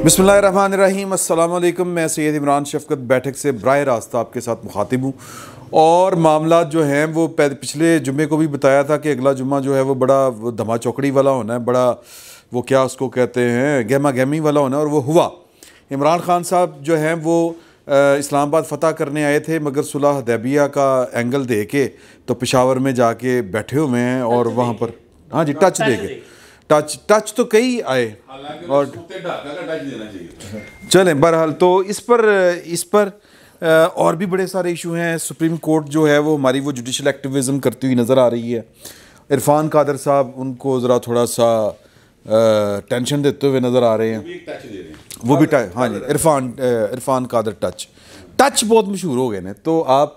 बिस्मिल्लाहिर्रहमानिर्रहीम, अस्सलाम वालेकुम। मैं सैयद इमरान शफकत बैठक से बराह रास्त आपके साथ मुखातिब हूँ। और मामला जो हैं वो पिछले जुम्मे को भी बताया था कि अगला जुम्मा जो है वो बड़ा धमा चौकड़ी वाला होना है, बड़ा वो क्या उसको कहते हैं गहमा गहमी वाला होना है। और वो हुआ। इमरान खान साहब जो हैं वो इस्लामाबाद फ़तह करने आए थे, मगर सुलह हदैबिया का एंगल दे के तो पेशावर में जाके बैठे हुए हैं और वहाँ पर हाँ जी टच दे के टच तो कई आए और चलें। बहरहाल तो इस पर और भी बड़े सारे इशू हैं। सुप्रीम कोर्ट जो है वो हमारी वो जुडिशल एक्टिविज़म करती हुई नज़र आ रही है। इरफान कादर साहब उनको ज़रा थोड़ा सा टेंशन देते हुए नज़र आ रहे हैं। वो भी हाँ जी इरफान कादर टच बहुत मशहूर हो गए हैं। तो आप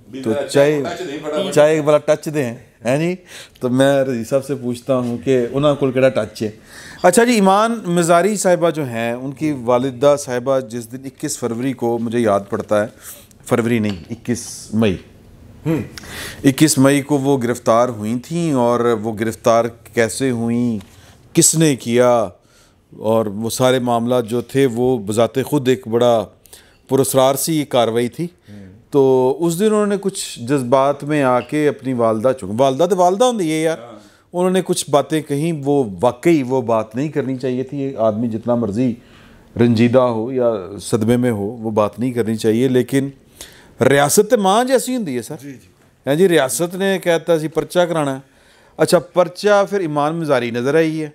तो चाहे वाला टच दें है नहीं, तो मैं रजी साहब से पूछता हूँ कि उन्होंने को केड़ा टच है। अच्छा जी, ईमान मज़ारी साहिबा जो हैं उनकी वालिदा साहिबा जिस दिन 21 फरवरी को मुझे याद पड़ता है, फरवरी नहीं 21 मई को वो गिरफ़्तार हुई थी। और वो गिरफ़्तार कैसे हुई, किसने किया, और वो सारे मामला जो थे वो बज़ाते ख़ुद एक बड़ा पुरस्कार सी कार्रवाई थी। तो उस दिन उन्होंने कुछ जज्बात में आके अपनी वालदा तो वालदा होंगी है यार, उन्होंने कुछ बातें कहीं, वो वाकई वो बात नहीं करनी चाहिए थी। आदमी जितना मर्जी रंजीदा हो या सदमे में हो वो बात नहीं करनी चाहिए। लेकिन रियासत मां जैसी होंगी है सर हैं जी। रियासत ने कहता सी परचा कराना है। अच्छा, परचा फिर ईमान मज़ारी नज़र आई है।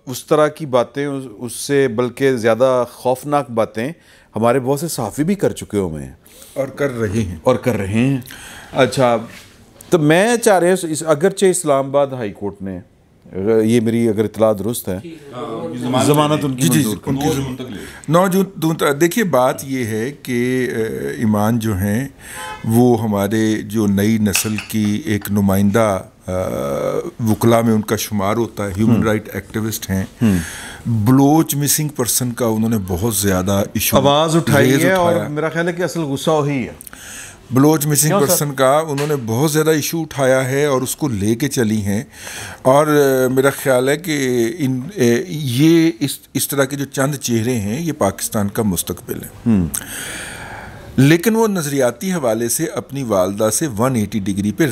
उस तरह की बातें उससे बल्कि ज़्यादा खौफनाक बातें हमारे बहुत से सहाफ़ी भी कर चुके हुए हैं और कर रहे हैं। अच्छा, तो मैं चाह रहे हैं अगरचे इस्लामाबाद हाई कोर्ट ने, ये मेरी अगर इतला दुरुस्त है, ज़मानत उनकी 9 जून तक। देखिए बात ये है कि ईमान जो हैं वो हमारे जो नई नस्ल की एक नुमाइंदा वकला में उनका शुमार होता है, ह्यूमन राइट एक्टिविस्ट हैं। बलोच मिसिंग पर्सन का उन्होंने बहुत ज़्यादा इशू आवाज़ उठाई है और मेरा ख्याल है कि असल गुस्सा वही है। बलोच मिसिंग पर्सन का उन्होंने बहुत ज़्यादा इशू उठाया है और उसको लेके चली हैं। और मेरा ख्याल है कि ये इस तरह के जो चंद चेहरे हैं ये पाकिस्तान का मुस्तकबिल है। लेकिन वो नज़रियाती हवाले से अपनी वालदा से 180 डिग्री पे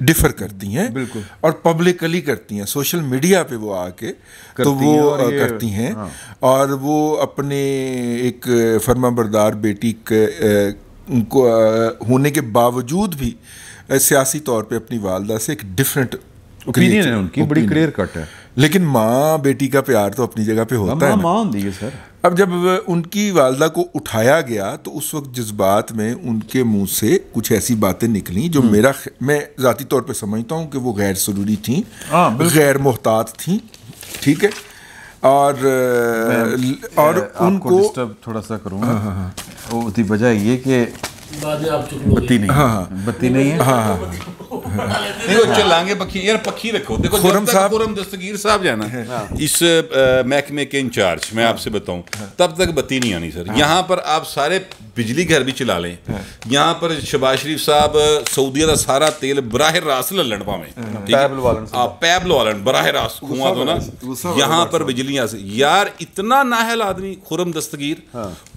डिफ़र करती हैं, बिल्कुल, और पब्लिकली करती हैं, सोशल मीडिया पे वो आके तो वो करती हैं। हाँ। और वो अपने एक फर्माबरदार बेटी को होने के बावजूद भी सियासी तौर पे अपनी वालदा से एक डिफरेंट ओपिनियन है उनकी, बड़ी क्लियर कट है। लेकिन माँ बेटी का प्यार तो अपनी जगह पे होता है ना सर। अब जब उनकी वालदा को उठाया गया तो उस वक्त जज्बात में उनके मुंह से कुछ ऐसी बातें निकली जो मैं ज़ाती तौर पे समझता हूँ कि वो गैर ज़रूरी थी, गैर मोहतात थी, ठीक है। और उनको डिस्टर्ब थोड़ा सा करूँगा। उसकी वजह ये कि बत्ती नहीं है। चलांगे पखी यार, पखी रखो। देखो खुर्रम दस्तगीर साहब जाना इस महकमे के इंचार्ज, मैं आपसे बताऊं, तब तक बत्ती नहीं आनी सर। यहाँ पर आप सारे बिजली घर भी चला लें। यहाँ पर शहबाज शरीफ साहब सऊदिया का सारा तेल बराह रास्त ललन पावे, पैब लवालन बराह रास्त कुआं दो ना, यहाँ पर बिजलियां से। यार इतना नाहल आदमी खुर्रम दस्तगीर,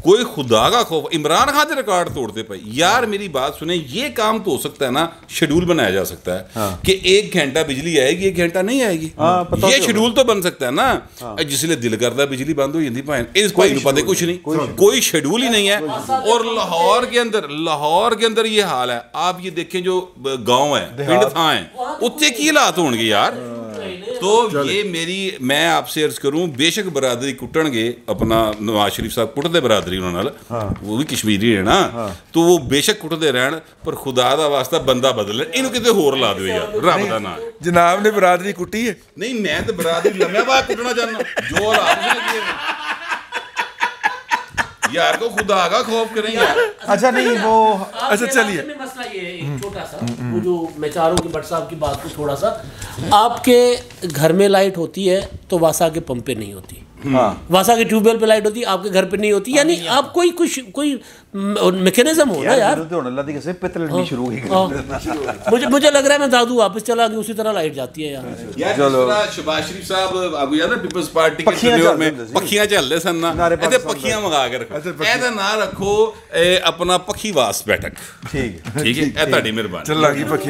कोई खुदा का खौफ। इमरान खान के रिकॉर्ड तोड़ते पे यार। मेरी बात सुने, ये काम तो हो सकता है ना, शेड्यूल बनाया जा सकता है कि 1 घंटा बिजली आएगी 1 घंटा नहीं आएगी। ये शेड्यूल तो बन सकता है ना। जिसले दिल करता बिजली बंद हो जाती भाई, इस भाई को पता कुछ नहीं, कोई शेड्यूल ही नहीं है। और लाहौर के अंदर ये हाल है। आप ये देखें जो गांव है, पिंड था है, उत्ते की हालात होंगे यार। तो ये मैं आपसे अर्ज करूं, बेशक बरादरी कुटणगे, अपना नवाज शरीफ साहब कुटते बरादरी उन्होंने, वो भी कश्मीरी है ना, तो वो बेशक कुटते रहन, पर खुदा दा वास्ता बंदा बदल इन्हों किते होर ला दो यार, रब दा नाम। जनाब ने बरादरी कुटी है? नहीं, मैं तो बरादरी लम्या बात कुटना चाहना जो हालात यार को खुदा का खौफ करें यार। अच्छा नहीं वो अच्छा चलिए, मसला ये है छोटा सा, वो जो मैं चाह रहा हूँ कि भट्ट साहब की बात को थोड़ा सा, आपके घर में लाइट होती है तो वासा के पंपे नहीं होती, वासा के ट्यूबवेल पे लाइट होती है, आपके घर पे नहीं होती। यानी आप कोई मैकेनिज्म हो ना यार। मुझे लग रहा है मैं दादू वापस चला गया, उसी तरह लाइट जाती है यार। चलो शहबाज शरीफ साहब आपको याद है पीपल्स पार्टी के टेन्योर में पखियां चलदे सन ना, ऐसे पखियां मंगा के रखो, ऐसा ना रखो अपना पखी वास बैठक। ठीक है ए ਤੁਹਾਡੀ ਮਿਹਰਬਾਨੀ। चल लगी पखी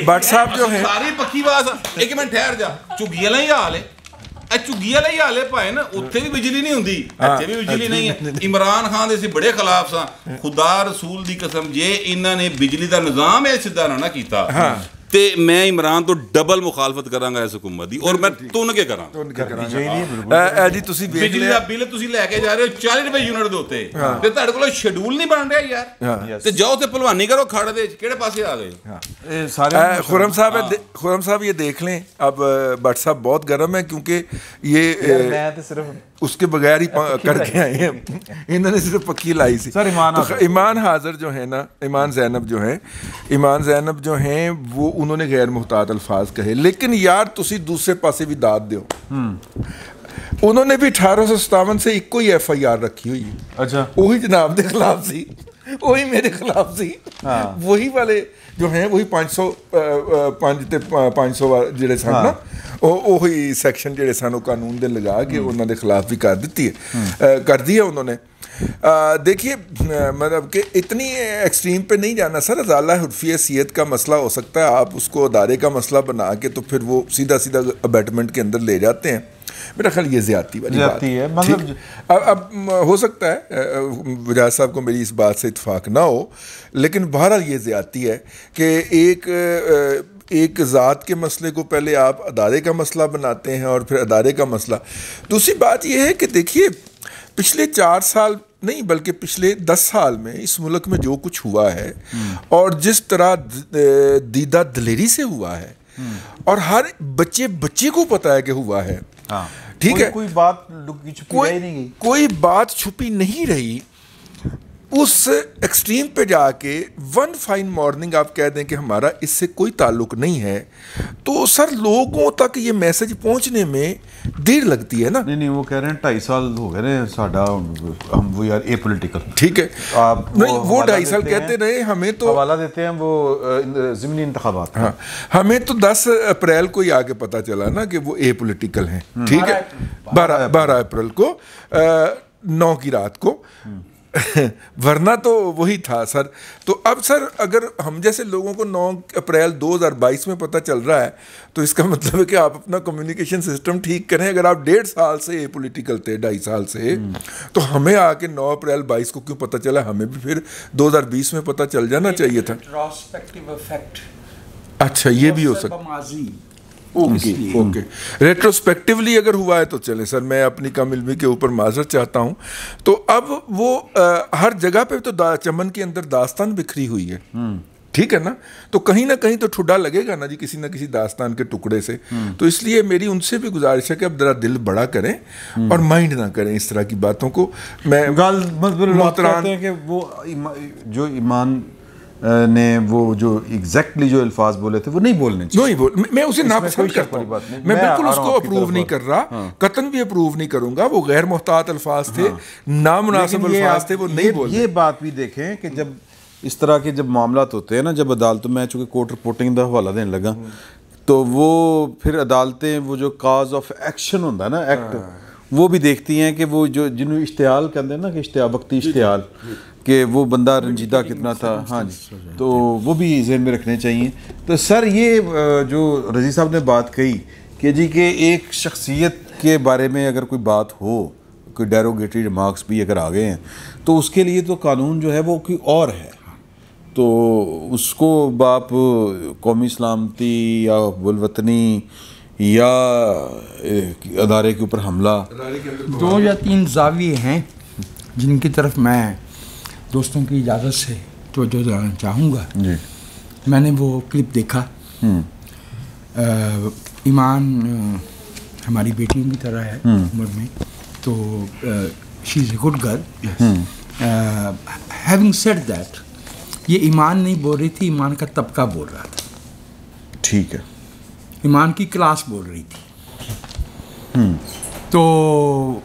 बट साहब जो है सारे पखी वास। एक मिनट ठहर जा, ਝੁੱਗੀ ਵਾਲਾ ਹੀ ਹਾਲ ਹੈ, ਝੁੱਗੀ ਵਾਲਾ ਹੀ ਹਾਲ ਹੈ ਭਾਏ ਨਾ, ਉੱਥੇ ਵੀ ਬਿਜਲੀ ਨਹੀਂ ਹੁੰਦੀ, ਇੱਥੇ ਵੀ ਬਿਜਲੀ ਨਹੀਂ ਹੈ। ਇਮਰਾਨ ਖਾਨ ਦੇ ਅਸੀਂ ਬੜੇ ਖਿਲਾਫ ਸਾਂ, ਖੁਦਾ ਰਸੂਲ ਦੀ ਕਸਮ, ਜੇ ਇਹਨਾਂ ਨੇ ਬਿਜਲੀ ਦਾ ਨਿਜ਼ਾਮ ਇਹ ਸਿੱਧਾ ਨਾ ਕੀਤਾ ਤੇ ਮੈਂ ਇਮਰਾਨ ਤੋਂ ਡਬਲ ਮੁਖਾਲਫਤ ਕਰਾਂਗਾ ਇਸ ਹੁਕੂਮਤ ਦੀ, ਔਰ ਮੈਂ ਤੁੰਨ ਕੇ ਕਰਾਂਗਾ। ਜੀ ਤੁਸੀਂ ਬਿਜਲੀ ਦਾ ਬਿੱਲ ਤੁਸੀਂ ਲੈ ਕੇ ਜਾ ਰਹੇ ਹੋ 40 ਰੁਪਏ ਯੂਨਿਟ ਦੇ ਉੱਤੇ, ਤੇ ਤੁਹਾਡੇ ਕੋਲ ਸ਼ੈਡਿਊਲ ਨਹੀਂ ਬਣ ਰਿਹਾ ਯਾਰ, ਤੇ ਜਾਓ ਤੇ ਭਲਵਾਨੀ ਕਰੋ ਖੜ ਦੇ ਕਿਹੜੇ ਪਾਸੇ ਆ गए। खुरम साहब ये देख लें, अब भट्ट साहब बहुत गर्म है क्योंकि ये सिर्फ उसके बगैर ही करके आए हैं, इन्होंने सिर्फ पक्की लाई सी। तो ईमान हाजिर जो है ना, ईमान जैनब जो हैं वो उन्होंने गैर मुहतात अल्फाज कहे, लेकिन यार तुसी दूसरे पासे भी दाद दो। उन्होंने भी 1857 से एक ही FIR रखी हुई है। अच्छा, वही जनाब के खिलाफ सी, वही मेरे खिलाफ सी, वही वाले जो हैं वही 500 ਜਿਹੜੇ ਸਨ ਨਾ, ਉਹੀ ਸੈਕਸ਼ਨ ਜਿਹੜੇ ਸਨ ਉਹ ਕਾਨੂੰਨ ਦੇ ਲਗਾ ਕੇ ਉਹਨਾਂ ਦੇ ਖਿਲਾफ भी कर दी है उन्होंने। देखिए मतलब कि इतनी एक्सट्रीम पे नहीं जाना सर। अज़ाला हुर्फ़ी हैसियत का मसला हो सकता है, आप उसको अदारे का मसला बना के तो फिर वो सीधा अबैटमेंट के अंदर ले जाते हैं। मेरा ख्याल ये ज़्यादती वाली बात है, मतलब अब हो सकता है वजाद साहब को मेरी इस बात से इत्फाक ना हो, लेकिन बहरहाल ये ज़्यादती है कि एक ज़ात के मसले को पहले आप अदारे का मसला बनाते हैं और फिर अदारे का मसला। दूसरी बात यह है कि देखिए पिछले 4 साल नहीं बल्कि पिछले 10 साल में इस मुल्क में जो कुछ हुआ है और जिस तरह दीदा दिलेरी से हुआ है, और हर बच्चे को पता है कि हुआ है, ठीक है, कोई बात कोई बात छुपी नहीं रही। उस एक्सट्रीम पे जाके वन फाइन मॉर्निंग आप कह दें कि हमारा इससे कोई ताल्लुक नहीं है, तो सर लोगों तक ये मैसेज पहुंचने में देर लगती है ना। नहीं वो कह रहे हैं 2.5 साल हो गए साडा, हम वो यार ए पॉलिटिकल, ठीक है, आप नहीं वो 2.5 साल कहते रहे, हमें तो हवाला देते हैं वो ज़िमनी इंतखाबात। हाँ, हमें तो 10 अप्रैल को ही आके पता चला ना कि वो ए पॉलिटिकल हैं, ठीक है, 12 अप्रैल को 9 की रात को, वरना तो वही था सर। तो अब सर अगर हम जैसे लोगों को 9 अप्रैल 2022 में पता चल रहा है तो इसका मतलब है कि आप अपना कम्युनिकेशन सिस्टम ठीक करें। अगर आप 1.5 साल से पॉलिटिकल थे, 2.5 साल से, तो हमें आके 9 अप्रैल 22 को क्यों पता चला? हमें भी फिर 2020 में पता चल जाना चाहिए था। अच्छा, ये भी हो सकता है। ओके, रेट्रोस्पेक्टिवली अगर हुआ है तो चले सर, मैं अपनी कम इल्मी के ऊपर माजरत चाहता हूँ। तो अब वो हर जगह पे तो चमन के अंदर दास्तान बिखरी हुई है, ठीक है ना, तो कहीं ना कहीं तो ठुड्डा लगेगा ना जी किसी ना किसी दास्तान के टुकड़े से। तो इसलिए मेरी उनसे भी गुजारिश है कि अब जरा दिल बड़ा करें और माइंड ना करें इस तरह की बातों को। मैं कहते हैं कि वो जो ईमान ने वो जो एग्जैक्टली जो अल्फाज बोले थे वो नहीं बोलने चाहिए। मैं उसे नापसंद करता हूँ, मैं बिल्कुल उसको अप्रूव नहीं कर रहा, कतन भी अप्रूव नहीं करूंगा। वो गैर मुहतात अल्फाज थे, नामुनासिब अल्फाज थे, वो नहीं बोले। ये बात भी देखें कि जब इस तरह के जब मामलात होते हैं ना, जब अदालतों में चूँकि कोर्ट रिपोर्टिंग का हवाला देने लगा, तो वो फिर अदालतें वो जो काज ऑफ एक्शन होता है ना, एक्ट, वो भी देखती हैं कि वो जो जिन्होंने इश्तिहाल कहते हैं ना कि वक्ती इश्तिहाल, कि वो बंदा रंजीदा कितना था। हाँ जी, तो वो भी जहन में रखने चाहिए। तो सर ये जो रज़ी साहब ने बात कही कि जी के एक शख्सियत के बारे में अगर कोई बात हो, कोई डेरोगेटरी रिमार्क्स भी अगर आ गए हैं, तो उसके लिए तो कानून जो है वो कोई और है, तो उसको आप कौमी सलामती या वतनी या अदारे के ऊपर हमला, 2 या 3 जाविये हैं जिनकी तरफ मैं दोस्तों की इजाज़त से तवज्जो दिलाना चाहूँगा जी। मैंने वो क्लिप देखा, ईमान हमारी बेटियों की तरह है उम्र में, तो she is a good girl. Having said that, ये ईमान नहीं बोल रही थी, ईमान का तबका बोल रहा था, ठीक है, ईमान की क्लास बोल रही थी। तो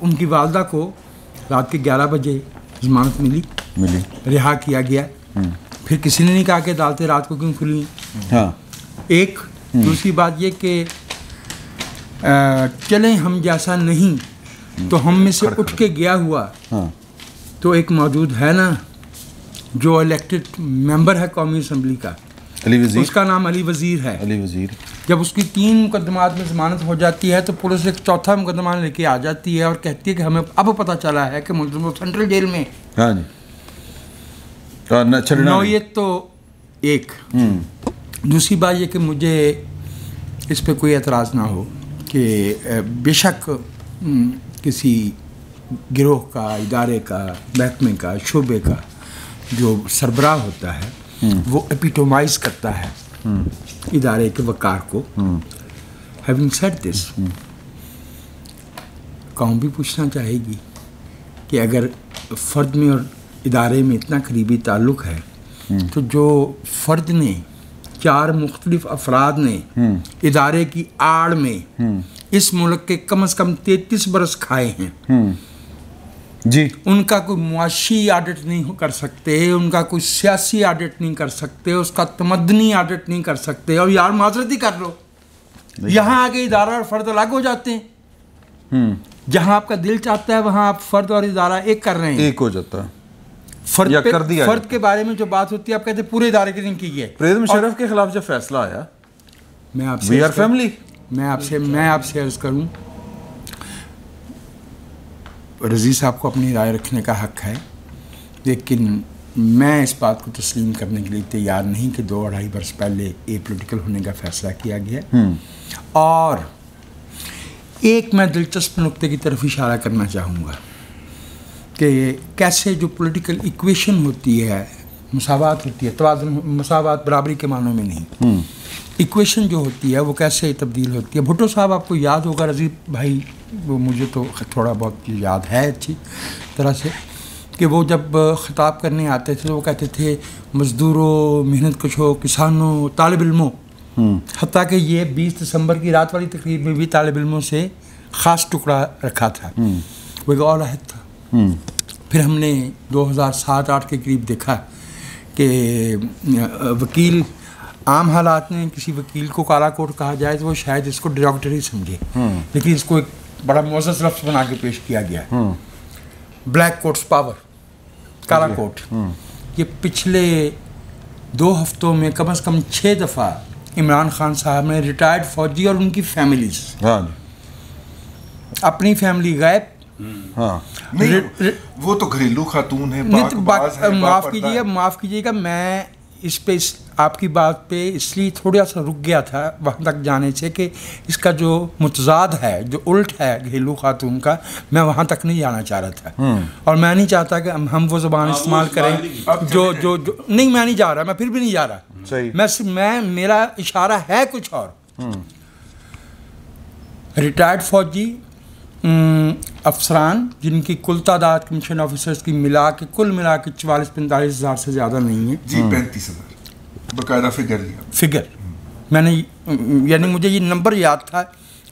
उनकी वालदा को रात के 11 बजे जमानत मिली, रिहा किया गया। फिर किसी ने नहीं कहा कि अदालतें रात को क्यों खुली। हाँ। एक दूसरी बात ये कि चलें हम जैसा नहीं, तो हम में से उठ के गया हुआ तो एक मौजूद है ना जो इलेक्टेड मेंबर है कौमी असम्बली का, अली वज़ीर, उसका नाम अली वज़ीर है। अली वज़ीर जब उसकी 3 मुकदमात में ज़मानत हो जाती है तो पुलिस एक चौथा मुकदमा लेके आ जाती है और कहती है कि हमें अब पता चला है कि मुलज़िम सेंट्रल जेल में। हाँ जी। नौयत तो एक। दूसरी बात ये कि मुझे इस पे कोई एतराज़ ना हो कि बेशक किसी गिरोह का, इदारे का, महकमे का, शोबे का जो सरबराह होता है वो एपिटोमाइज करता है इदारे के वकार को। हैविंग सेड दिस, कौम भी पूछना चाहेगी कि अगर फ़र्द में और इदारे में इतना करीबी ताल्लुक़ है तो जो फ़र्द ने 4 मुख्तलिफ अफराद ने इदारे की आड़ में इस मुल्क के कम से कम 33 बरस खाए हैं जी, उनका कोई मुआशी ऑडिट नहीं कर सकते, उनका कोई सियासी ऑडिट नहीं कर सकते, उसका तमद्दनी ऑडिट नहीं कर सकते। और यार माजरत ही कर लो, यहाँ आके इदारा और फ़र्द अलग हो जाते हैं। जहाँ आपका दिल चाहता है वहाँ आप फ़र्द और इदारा एक कर रहे हैं, एक हो जाता है। फ़र्द के बारे में जो बात होती है आप कहते हैं पूरे इदारे के दिन की है। परवेज़ मुशर्रफ के खिलाफ जब फैसला आया, मैं आपसे वी आर फैमिली, मैं आपसे अर्ज़ करूं, रज़ी साहब को अपनी राय रखने का हक़ है, लेकिन मैं इस बात को तस्लीम करने के लिए तैयार नहीं कि 2-2.5 बरस पहले ए पोलिटिकल होने का फ़ैसला किया गया। और एक मैं दिलचस्प नुक्ते की तरफ इशारा करना चाहूँगा कि कैसे जो पॉलिटिकल इक्वेशन होती है, मुसावात होती है, तवाज़ुन, मुसावात बराबरी के मानों में नहीं, इक्वेशन जो होती है वो कैसे तब्दील होती है। भुट्टो साहब आपको याद होगा, रज़ी भाई वो मुझे तो थोड़ा बहुत याद है अच्छी तरह से, कि वो जब ख़िताब करने आते थे तो वो कहते थे मज़दूरों, मेहनत कशों, किसानों, तालिब इल्मों। हत्ता कि ये 20 दिसंबर की रात वाली तकरीर में भी तालिब इल्मों से ख़ास टुकड़ा रखा था, वो एक और अहद था। फिर हमने 2007-8 के करीब देखा कि वकील, आम हालात में किसी वकील को काला कोट कहा जाए तो वो शायद इसको डिरोगेटरी समझे, लेकिन इसको एक बड़ा मुअज़्ज़ज़ लफ्ज़ बना के पेश किया गया। ब्लैक कोट्स पावर, काला कोट। ये पिछले 2 हफ्तों में कम से कम 6 दफ़ा इमरान खान साहब ने रिटायर्ड फ़ौजी और उनकी फैमिलीज, अपनी फैमिली गायब। नहीं, वो तो घरेलू खातून है, माफ़ कीजिएगा, मैं इस पे आपकी बात पे इसलिए थोड़ा सा रुक गया था वहाँ तक जाने से कि इसका जो मुतज़ाद है, जो उल्ट है घरेलू खातून का, मैं वहाँ तक नहीं जाना चाह रहा था। और मैं नहीं चाहता कि हम वो ज़बान इस्तेमाल करें जो नहीं, मैं नहीं जा रहा, मैं फिर भी नहीं जा रहा। मैं मेरा इशारा है कुछ और। रिटायर्ड फ़ौजी अफसरान जिनकी कुल तादाद कमीशन ऑफिसर्स की मिला के कुल मिला के 44-45 हज़ार से ज़्यादा नहीं है जी, 35,000 बकायदा फिगर मैंने, यानी मुझे ये नंबर याद था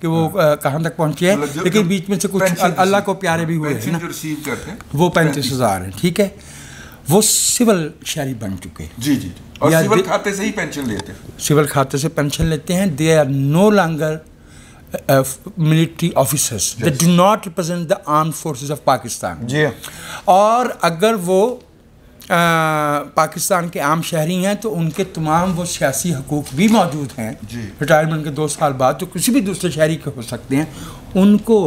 कि वो कहाँ तक पहुँचे हैं, लेकिन बीच में से कुछ अल्लाह को प्यारे भी हुए हैं ना, वो 35,000 हैं। ठीक है, वो सिविल शहरी बन चुके जी, और सिविल खाते से ही पेंशन लेते हैं, सिविल खाते से पेंशन लेते हैं। They are no longer military officers, they do not represent the armed forces of Pakistan ji. और अगर वो पाकिस्तान के आम शहरी हैं तो उनके तमाम वो सियासी हकूक़ भी मौजूद हैं रिटायरमेंट के 2 साल बाद, जो किसी भी दूसरे शहरी के हो सकते हैं। उनको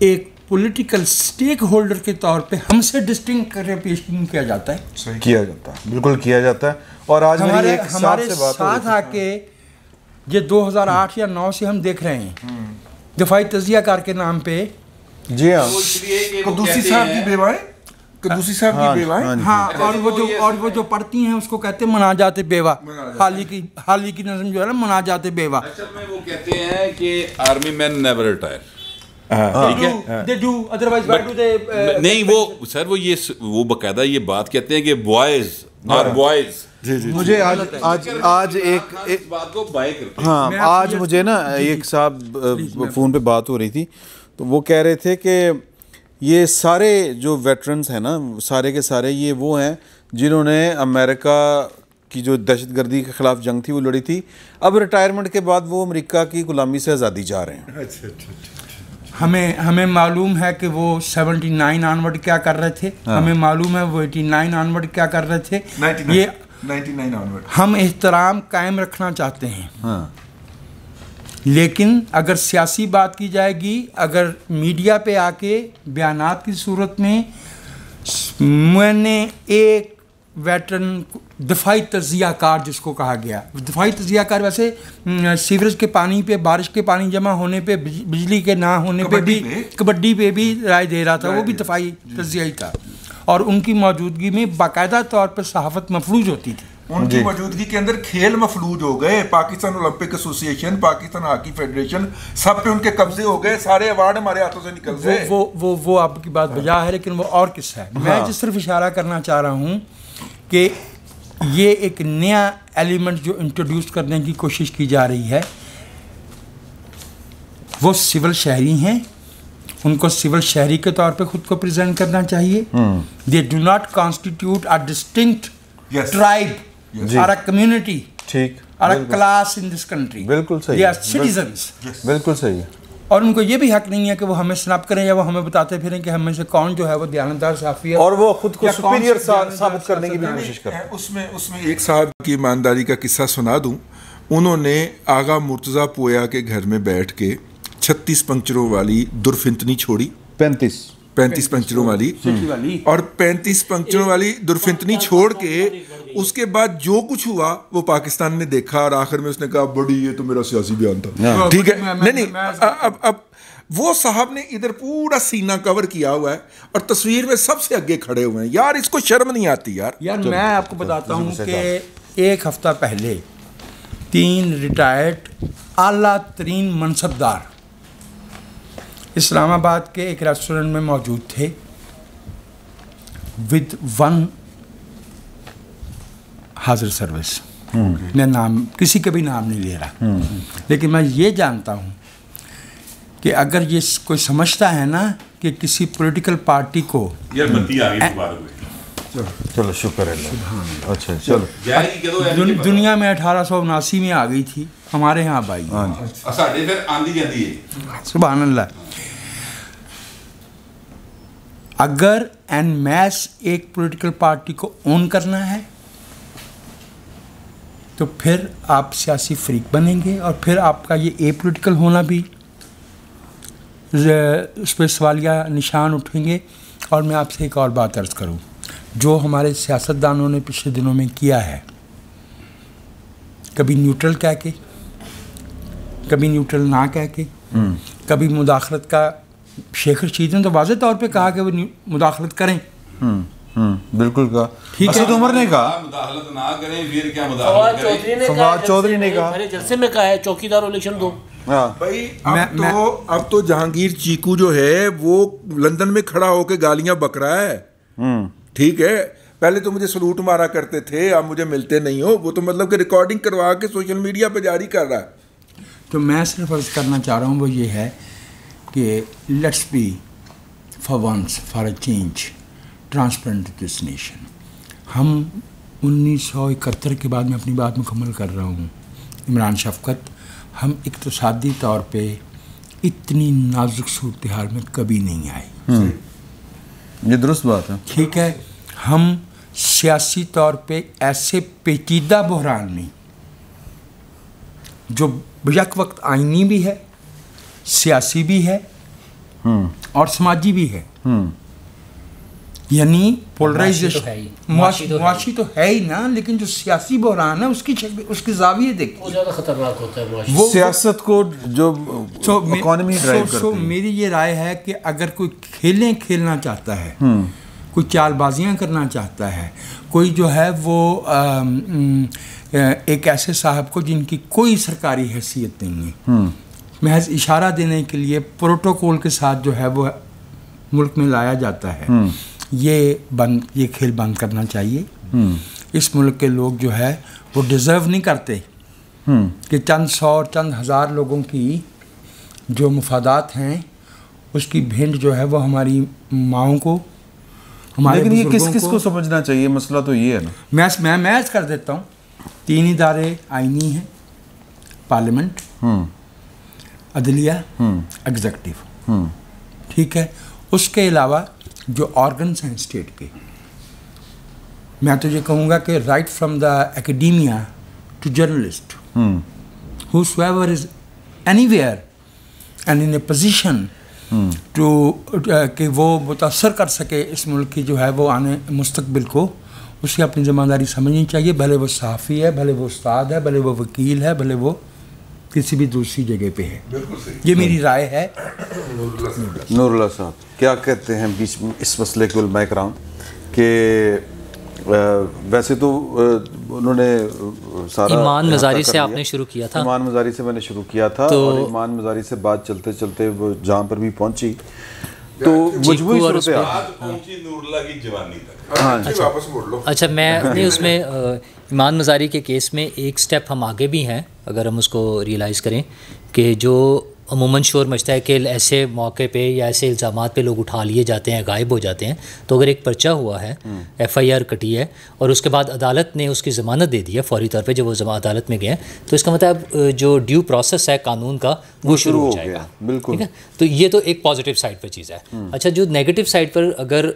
एक पॉलिटिकल स्टेक होल्डर के तौर पे हमसे डिस्टिंक्ट करके पेश नहीं किया जाता है। किया जाता है, बिल्कुल किया जाता है। और आज हमारे साथ आके ये 2008 या 9 से हम देख रहे हैं दफाई तजिया कार के नाम पे। जी हाँ, कदूसी साहब की बेवाएं, कदूसी साहब की बेवाएं, हाँ, और वो जो पढ़ती हैं उसको कहते हैं मना जाते बेवा। हाल ही की नज़म जो है ना, मना जाते बेवा। असल में वो कहते हैं कि आर्मी मैन नेवर रिटायर, ठीक है, they do, otherwise why do they नहीं, वो सर वो बकायदा ये बात कहते हैं कि बॉयज आर बॉयज। मुझे आज एक बात को बाय करते हैं। हाँ, आज मुझे ना एक साहब फ़ोन पे बात हो रही थी तो वो कह रहे थे कि ये सारे जो वेटरन्स हैं ना, सारे के सारे ये वो हैं जिन्होंने अमेरिका की जो दहशतगर्दी के ख़िलाफ़ जंग थी वो लड़ी थी। अब रिटायरमेंट के बाद वो अमेरिका की ग़ुलामी से आज़ादी जा रहे हैं। हमें मालूम है कि वो 79 ऑनवर्ड क्या कर रहे थे। हमें मालूम है वो 89 ऑनवर्ड क्या कर रहे थे। 99 ऑनवर्ड हम एहतराम कायम रखना चाहते हैं। लेकिन अगर सियासी बात की जाएगी, अगर मीडिया पे आके बयानात की सूरत में, मैंने एक वेटरन दफाई तजियाकार जिसको कहा गया, दफाई तजियाकार वैसे सीवरेज के पानी पे, बारिश के पानी जमा होने पे, बिजली के ना होने पे भी, कबड्डी पे भी राय दे रहा था, वो भी दफाई तजिया ही था। और उनकी मौजूदगी में बाकायदा तौर पर सहाफ़त मफलूज होती थी। उनकी मौजूदगी के अंदर खेल मफलूज हो गए। Pakistan Olympic association, Pakistan hockey federation, सब पे उनके कब्जे हो गए। सारे अवार्ड हमारे हाथों से निकल गए। वो आपकी बात बजा है, लेकिन वो और किस्सा है। मैं जिस तरफ इशारा करना चाह रहा हूँ कि ये एक नया एलिमेंट जो इंट्रोड्यूस करने की कोशिश की जा रही है, वो सिविल शहरी हैं। उनको सिविल शहरी के तौर पे खुद को प्रेजेंट करना चाहिए। दे do not constitute a distinct tribe और अ कम्युनिटी, ठीक, और अ क्लास इन दिस कंट्री। बिल्कुल सही, दे आर सिटीजन्स। बिल्कुल सही है। और उनको ये भी हक नहीं है कि वो हमें स्नैप करें या वो हमें बताते फिरें कि हमें से कौन जो है वो दयानतदार साफी है, और वो खुद को सुपीरियर साबित करने की भी कोशिश करते हैं। उसमें एक साहब की ईमानदारी का किस्सा सुना दूं। उन्होंने आगा मुर्तज़ा पोया के घर में बैठ के 36 पंक्चरों वाली दुर्फिंतनी छोड़ी। 35 पंक्चरों वाली, और 35 पंक्चरों वाली दुर्फिंतनी छोड़ के उसके बाद जो कुछ हुआ वो पाकिस्तान ने देखा, और आखिर में उसने कहा बड़ी ये तो मेरा सियासी बयान था। ठीक है, नहीं अब वो साहब ने इधर पूरा सीना कवर किया हुआ है और तस्वीर में सबसे आगे खड़े हुए हैं। यार इसको शर्म नहीं आती यार। मैं आपको बताता हूँ कि एक हफ्ता पहले 3 रिटायर्ड आला तरीन मनसबदार इस्लामाबाद के एक रेस्टोरेंट में मौजूद थे विद 1 हाजिर सर्विस। मैं नाम किसी का भी नाम नहीं ले रहा, लेकिन मैं ये जानता हूँ कि अगर ये कोई समझता है ना कि किसी पॉलिटिकल पार्टी को चलो शुक्र है। अच्छा चलो, दुनिया में 1879 में आ गई थी, हमारे यहाँ भाई सुभान अल्लाह। अगर एन मैस एक पॉलिटिकल पार्टी को ओन करना है तो फिर आप सियासी फ्रीक बनेंगे, और फिर आपका ये ए पॉलिटिकल होना भी उस पर सवालिया निशान उठेंगे। और मैं आपसे एक और बात अर्ज़ करूं, जो हमारे सियासतदानों ने पिछले दिनों में किया है, कभी न्यूट्रल कह के, कभी न्यूट्रल ना कह के, कभी मुदाखलत का, शेख रशीद ने तो वाज़े तौर पे कहा कि वो मुदाखलत करें। बिल्कुल कहा, ठीक है। उमर ने कहा मुदाखलत ना करें, फिर क्या मुदाखलत करें। फवाद चौधरी ने कहा, मेरे जलसे में कहा है चौकीदार इलेक्शन दो। भाई अब तो जहांगीर चीकू जो है वो लंदन में खड़ा होकर गालियां बक रहा है। ठीक है, पहले तो मुझे सलूट मारा करते थे, आप मुझे मिलते नहीं हो। वो तो मतलब कि रिकॉर्डिंग करवा के सोशल मीडिया पे जारी कर रहा है। तो मैं सिर्फ अर्ज करना चाह रहा हूँ वो ये है कि let's be for once for a change transparent this nation. हम 1971 के बाद मैं अपनी बात मुकम्मल कर रहा हूँ, इमरान शफकत, हम इक़्तिसादी तौर पे इतनी नाजुक सूरत हाल में कभी नहीं आए। ये दुरुस्त बात है। ठीक है, हम सियासी तौर पे ऐसे पेचीदा बहरान में जो यक वक्त आइनी भी है, सियासी भी है और समाजी भी है, यानी पोलराइजेशन, मुआशी तो है ही ना, लेकिन जो सियासी बहरान है उसकी जाविये देखिए, वो ज़्यादा खतरनाक होता है वो सियासत को जो इकोनॉमी ड्राइव करती है। मेरी ये राय है कि अगर कोई खेलना चाहता है, कोई चालबाजियाँ करना चाहता है, कोई जो है वो एक ऐसे साहब को जिनकी कोई सरकारी हैसियत नहीं है, महज इशारा देने के लिए प्रोटोकॉल के साथ जो है वो मुल्क में लाया जाता है, ये खेल बंद करना चाहिए। इस मुल्क के लोग जो है वो डिज़र्व नहीं करते कि चंद 100 और चंद हज़ार लोगों की जो मुफादात हैं उसकी भेंट जो है वो हमारी माओं को, हमारे लेकिन ये बुजुर्गों किस को समझना चाहिए, मसला तो ये है ना। मैं ऐसा कर देता हूँ, 3 इदारे आईनी हैं, पार्लियामेंट, अदलिया, एग्जीक्यूटिव, ठीक है। उसके अलावा जो ऑर्गन्स हैं स्टेट के, मैं तो ये कहूँगा कि right from the academia to journalist, whosoever is anywhere and in a position to कि वो मुतासर कर सके इस मुल्क की जो है वो आने मुस्तकबिल को, उसे अपनी ज़िम्मेदारी समझनी चाहिए। भले वो सहाफ़ी है, भले वो उस्ताद है, भले वो वकील है, भले वो किसी भी दूसरी जगह पे है। ये मेरी राय है। नूरुल्लाह साहब क्या कहते हैं बीच में इस मसले के उलमा कराम के? वैसे तो उन्होंने सारा ईमान मज़ारी से आपने शुरू किया था। ईमान मज़ारी से मैंने शुरू किया था, और ईमान मज़ारी से बात चलते चलते वो जहाँ पर भी पहुंची तो मजबूरी पहुंची नूरुल्लाह की जवानी तक। हाँ, अच्छा, मैं नहीं उसमें ईमान मज़ारी के केस में एक स्टेप हम आगे भी हैं, अगर हम उसको रियलाइज़ करें कि जो अमूमन शोर मचता है कि ऐसे मौके पे या ऐसे इल्ज़ामात पे लोग उठा लिए जाते हैं, गायब हो जाते हैं, तो अगर एक पर्चा हुआ है, FIR कटी है और उसके बाद अदालत ने उसकी ज़मानत दे दी है फौरी तौर पे, जब वो अदालत में गए, तो इसका मतलब जो ड्यू प्रोसेस है कानून का वो शुरू हो जाएगा। बिल्कुल, ठीक है। तो ये तो एक पॉजिटिव साइड पर चीज़ है। अच्छा, जो नेगेटिव साइड पर अगर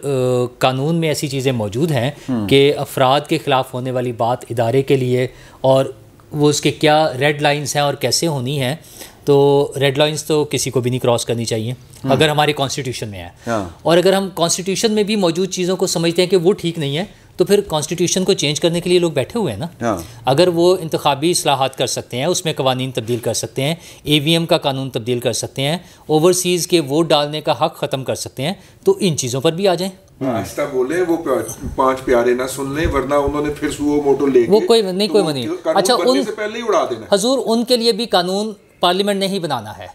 कानून में ऐसी चीज़ें मौजूद हैं कि अफराद के ख़िलाफ़ होने वाली बात इदारे के लिए, और वो उसके क्या रेड लाइंस हैं और कैसे होनी है, तो रेड लाइंस तो किसी को भी नहीं क्रॉस करनी चाहिए अगर हमारे कॉन्स्टिट्यूशन में है। और अगर हम कॉन्स्टिट्यूशन में भी मौजूद चीज़ों को समझते हैं कि वो ठीक नहीं है, तो फिर कॉन्स्टिट्यूशन को चेंज करने के लिए लोग बैठे हुए हैं ना। अगर वो इंतखाबी इस्लाहात कर सकते हैं, उसमें कवानीन तब्दील कर सकते हैं, AVM का कानून तब्दील कर सकते हैं, ओवरसीज़ के वोट डालने का हक़ ख़त्म कर सकते हैं, तो इन चीज़ों पर भी आ जाएँ। आहिस्ता बोले, वो 5 प्यारे ना सुन लें, वरना उन्होंने फिर सुओ मोटो लेके वो कोई नहीं। अच्छा, उन से पहले ही उड़ा देना। हजूर, उनके लिए भी कानून पार्लियामेंट ने ही बनाना है।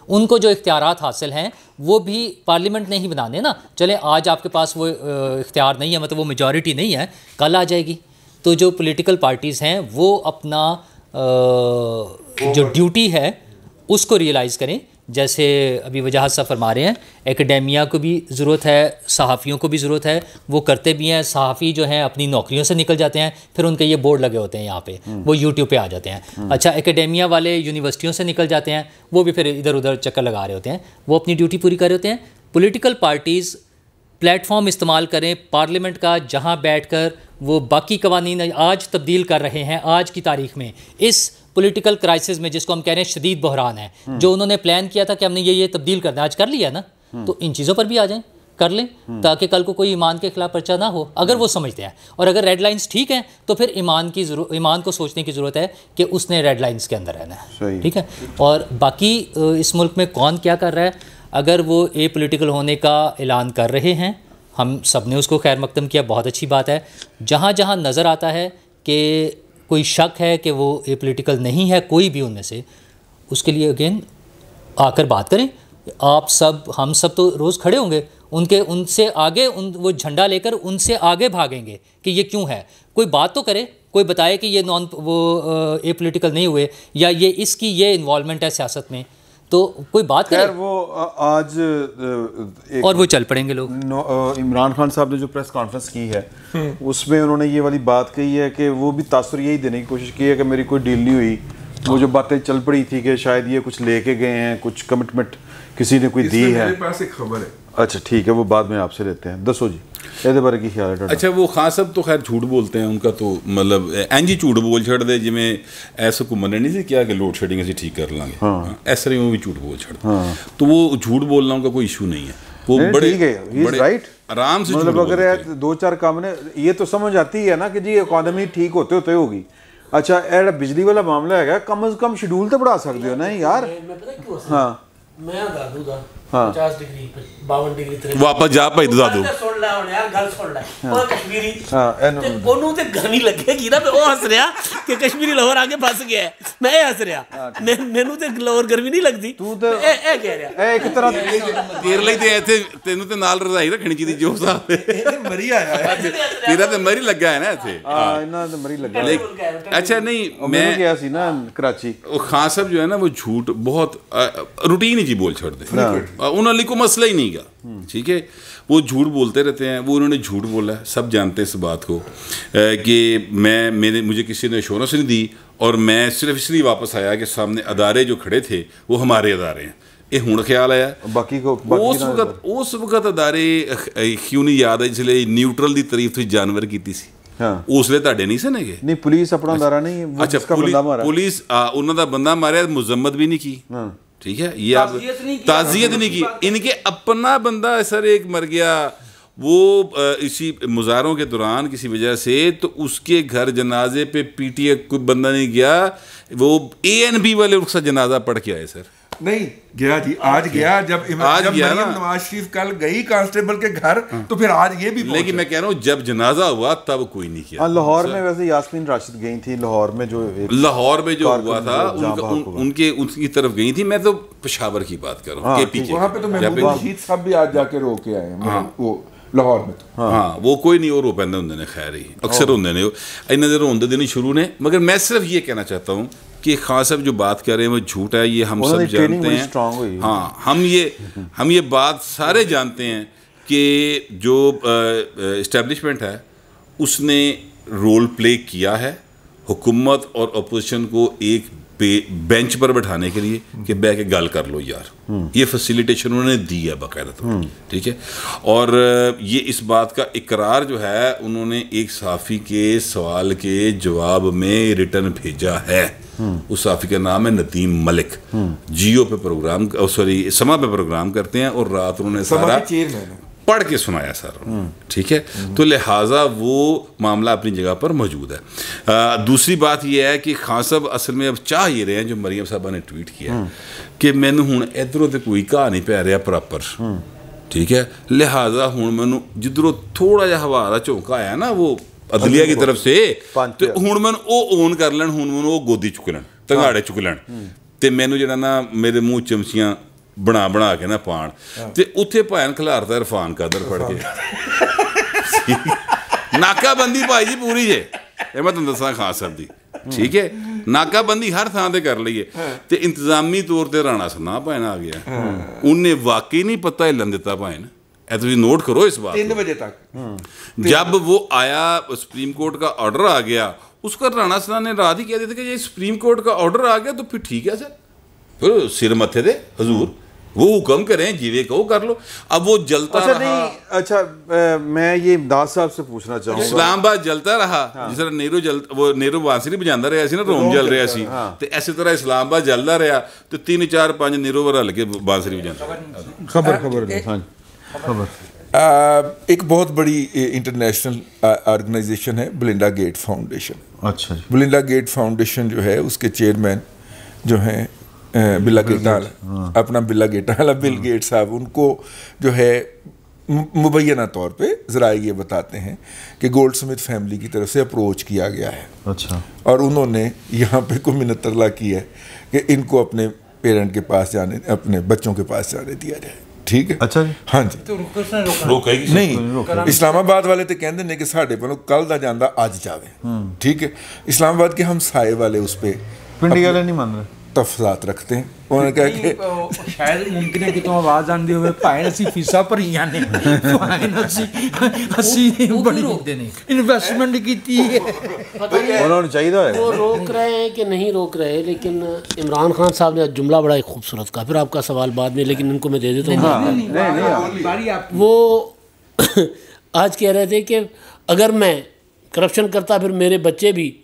उनको जो इख्तियारात हासिल हैं वो भी पार्लियामेंट ने ही बनाने ना। चले आज आपके पास वो इख्तियार नहीं है, मतलब वो मेजॉरिटी नहीं है, कल आ जाएगी। तो जो पॉलिटिकल पार्टीज़ हैं वो अपना जो ड्यूटी है उसको रियलाइज़ करें। जैसे अभी वजाहत साहब फरमा रहे हैं, एकेडेमिया को भी ज़रूरत है, सहाफ़ियों को भी ज़रूरत है, वो करते भी हैं। सहाफ़ी जो हैं अपनी नौकरियों से निकल जाते हैं, फिर उनके ये बोर्ड लगे होते हैं यहाँ पे, वो यूट्यूब पे आ जाते हैं। अच्छा, एकेडेमिया वाले यूनिवर्सिटियों से निकल जाते हैं, वो भी फिर इधर उधर चक्कर लगा रहे होते हैं, वो अपनी ड्यूटी पूरी कर रहे होते हैं। पॉलिटिकल पार्टीज़ प्लेटफॉर्म इस्तेमाल करें पार्लियामेंट का, जहाँ बैठकर वो बाकी कवानीन आज तब्दील कर रहे हैं। आज की तारीख में इस पॉलिटिकल क्राइसिस में, जिसको हम कह रहे हैं शदीद बहरान है, जो उन्होंने प्लान किया था कि हमने ये तब्दील करना है, आज कर लिया ना, तो इन चीज़ों पर भी आ जाएं, कर लें, ताकि कल को कोई ईमान के खिलाफ पर्चा ना हो, अगर वो समझते हैं। और अगर रेड लाइंस ठीक हैं तो फिर ईमान को सोचने की ज़रूरत है कि उसने रेड लाइंस के अंदर रहना है। ठीक है। और बाकी इस मुल्क में कौन क्या कर रहा है, अगर वो ए पॉलिटिकल होने का ऐलान कर रहे हैं, हम सब ने उसको खैर मकदम किया, बहुत अच्छी बात है। जहाँ जहाँ नज़र आता है कि कोई शक है कि वो ए पॉलिटिकल नहीं है, कोई भी उनमें से, उसके लिए अगेन आकर बात करें। आप सब, हम सब तो रोज़ खड़े होंगे उनसे आगे, वो झंडा लेकर उनसे आगे भागेंगे कि ये क्यों है। कोई बात तो करे, कोई बताए कि ये ए पॉलिटिकल नहीं हुए, या ये इसकी ये इन्वॉल्वमेंट है सियासत में, तो कोई बात करे। वो आज और वो चल पड़ेंगे लोग। इमरान खान साहब ने जो प्रेस कॉन्फ्रेंस की है उसमें उन्होंने ये वाली बात कही है कि वो भी तासुर यही देने की कोशिश की है कि मेरी कोई डील नहीं हुई। वो जो बातें चल पड़ी थी कि शायद ये कुछ लेके गए हैं, कुछ कमिटमेंट किसी ने कोई दी है। मेरे पास एक खबर है। अच्छा ठीक है, वो बाद में आपसे लेते हैं। दसो जी ਇਹਦੇ ਬਾਰੇ ਕੀ ਖਿਆਲ ਹੈ? अच्छा, वो खान साहब तो खैर झूठ बोलते हैं, उनका तो मतलब इंज ही झूठ बोल छड़ते जिमें ऐसा हुकूमत ने नहीं सी किया कि लोड शेडिंग असीं ठीक कर लांगे। हाँ। इस तरह वो भी झूठ बोल छड़ते। हाँ। तो वो झूठ बोलना उनका कोई इशू नहीं है, वो बड़े राइट आराम से मतलब अगर 2-4 काम ने ये तो समझ आती है ना कि जी इकोनॉमी ठीक होते होते होगी। अच्छा, ये बिजली वाला मामला है, कम से कम शेड्यूल तो बढ़ा सकते हो ना यार। हाँ, मैं दादू दा 50 डिग्री 52 डिग्री वापस जा भाई दादू सुन ले हुन यार, गल सुन ले। ਉਹ ਕਸ਼ਮੀਰੀ ਉਹਨੂੰ ਤੇ ਗਰਮੀ ਲੱਗੇਗੀ ਨਾ, ਉਹ ਹੱਸ ਰਿਹਾ ਕਿ ਕਸ਼ਮੀਰੀ ਲਾਹੌਰ ਆ ਕੇ ਫਸ ਗਿਆ। ਮੈਂ ਇਹ ਹੱਸ ਰਿਹਾ, ਮੈਨੂੰ ਤੇ ਲਾਹੌਰ ਗਰਮੀ ਨਹੀਂ ਲੱਗਦੀ। ਤੂੰ ਤੇ ਇਹ ਕਹਿ ਰਿਹਾ ਇਹ ਇੱਕ ਤਰ੍ਹਾਂ ਤੇਰੇ ਲਈ ਤੇ ਇੱਥੇ ਤੈਨੂੰ ਤੇ ਨਾਲ ਰਜ਼ਾਈ ਰੱਖਣੀ ਚਾਹੀਦੀ ਜੋ ਸਾਹਿਬ ਇਹ ਮਰੀ ਆਇਆ ਹੈ, ਤੇਰਾ ਤੇ ਮਰੀ ਲੱਗਾ ਹੈ ਨਾ ਇੱਥੇ। ਹਾਂ, ਇਹਨਾਂ ਤੇ ਮਰੀ ਲੱਗਾ। अच्छा नहीं, मैं गया सी ना कराची, वो खान साहब जो है ना वो झूठ बहुत रूटीन ही जी बोल छोड़ दे। उन अली को मसला ही नहीं का, ठीक है। वो झूठ बोलते रहते हैं, वो उन्होंने झूठ बोला है, सब जानते हैं इस बात को कि मुझे किसी ने एश्योरेंस नहीं दी और मैं सिर्फ इसलिए वापस आया कि सामने अदारे जो खड़े थे वो हमारे अदारे हैं। ये हुण ख्याल आया बाकी को उस वक्त अदारे क्यों नहीं याद है जिसले न्यूट्रल की तारीफ तुसीं जानवर की सी, उसले ਤੁਹਾਡੇ नहीं सने गए। नहीं पुलिस अपना अदारा नहीं है। अच्छा पुलिस उन्हों का बंदा मारिया, मुजम्मत भी नहीं की, ठीक है, ये आप ताज़ियत नहीं की, इनके अपना बंदा सर एक मर गया वो इसी मुजाहरों के दौरान किसी वजह से, तो उसके घर जनाजे पे पीटीए कोई बंदा नहीं गया, वो ANB वाले उसका जनाजा पढ़ के आए सर। नहीं गया जी, आज गया जब नवाज शरीफ कल गई कांस्टेबल के घर, तो फिर आज ये भी, लेकिन मैं कह रहा हूँ जब जनाजा हुआ तब कोई नहीं किया। लाहौर में वैसे यास्मीन राशिद गई थी, लाहौर में जो हुआ था उनकी तरफ गई थी। मैं तो पेशावर की बात कर रहा हूँ, वहाँ पे तो महमूद रशीद साहब भी आज जाके रो के आए वो लाहौर में। तो हाँ वो कोई नहीं, वो रो पैंदे होंगे ने, खैर ही अक्सर होंगे ने, इन्हें दे रोंदे दिन शुरू ने। मगर मैं सिर्फ ये कहना चाहता हूँ कि खान साहब जो बात कर रहे हैं वो झूठ है, ये हम सब जानते हैं। हाँ हम ये बात सारे जानते हैं कि जो इस्टेब्लिशमेंट है उसने रोल प्ले किया है हुकूमत और अपोजिशन को एक बेंच पर बैठाने के लिए कि बैठ के गल कर लो यार, ये फैसिलिटेशन उन्होंने दी है बाकायदा, ठीक है। और ये इस बात का इकरार जो है उन्होंने एक सहाफ़ी के सवाल के जवाब में रिटर्न भेजा है। उस सहाफ़ी का नाम है नदीम मलिक, जियो पे प्रोग्राम, सॉरी समा पे प्रोग्राम करते हैं, और रात उन्होंने सारा पढ़ के सुनाया सर, ठीक है। तो लिहाजा वो मामला अपनी जगह पर मौजूद है। दूसरी बात यह है कि खान साहब असल में अब चाह ये रहे हैं, जो मरियम साहबा ने ट्वीट किया कि मैनू हुण इधरों तो कोई घा नहीं पै रहा प्रॉपर, ठीक है, लिहाजा हुण मैनू जिधरों थोड़ा जिहा हवा दा झोंका आया ना वो अदलिया की तरफ से, तो हुण मैनू वो ओन कर लैन, हुण मैनू वो गोदी चुक लैन, तंगाड़े चुक लैन, ते मैनू जिहड़ा ना मेरे मूँह चमचियां बना के ना पान, ते उत्थे भैन खिलारता इरफान कादर पढ़ के नाकाबंदी भाई जी पूरी जे, मैं तुहानूं दसां खान साहब दी, ठीक है, नाकाबंदी हर थां ते कर लईए, ते इंतजामी तौर ते राणा सना भैन आ गया, उन्हें वाकई नहीं पता हिलन दिता भैन, ऐ तुसीं नोट करो इस बात 3 बजे तक जब वो आया सुप्रीम कोर्ट का ऑर्डर आ गया, उसका राणा सना ने रात ही कह दिया था कि ये सुप्रीम कोर्ट का ऑर्डर आ गया तो फिर ठीक है सर, फिर सिर मत्थे दे हजूर, वो हुक्म करें जीवे कहो कर लो। अब वो जलता रहा। नहीं अच्छा मैं ये इमदाद साहब से पूछना चाहूँगा, इस्लामाबाद जलता रहा, जिस तरह वो नेहरू बांसुरी बजांदा रहा सी ना, रोम जल रहा सी, ते इस तरह इस्लामाबाद जलदा रहा, तो 3 4 5 नेहरू वर हल के बांसुरी बजांदा। खबर एक बहुत बड़ी इंटरनेशनल ऑर्गेनाइजेशन है बिलिंडा गेट फाउंडेशन। अच्छा, बिलिंडा गेट फाउंडेशन जो है उसके चेयरमैन जो हैं बिला गेटा, अपना बिला गेटा वाला बिल गेट साहब, उनको जो है मुबैना तौर पे ज़रा ये बताते हैं कि गोल्ड स्मिथ फैमिली की तरफ से अप्रोच किया गया है। अच्छा, और उन्होंने यहाँ पे कोई मिन्नतरला की है कि इनको अपने पेरेंट के पास जाने, अपने बच्चों के पास जाने दिया जाए, ठीक है। अच्छा हाँ जी, नहीं इस्लामाबाद वाले तो कहते हैं कि साढ़े वालों कल दा जांदा अज जावे, ठीक है। इस्लामाबाद के हम साए वाले उस पर पिंडी वाले नहीं मान रहे, तफसात रखते हैं, उन्होंने कहा कि शायद मुमकिन है कि तुम आवाज आंदी हुए भाएं असी फीसा भरियां ने, भाएं असी बड़ी इन्वेस्टमेंट की है, उन्होंने चाहिए है। वो रोक रहे हैं कि नहीं रोक रहे, लेकिन इमरान खान साहब ने जुमला बड़ा एक खूबसूरत कहा, फिर आपका सवाल बाद में, लेकिन इनको मैं दे देता हूँ। वो आज कह रहे थे कि अगर मैं करप्शन करता फिर मेरे बच्चे भी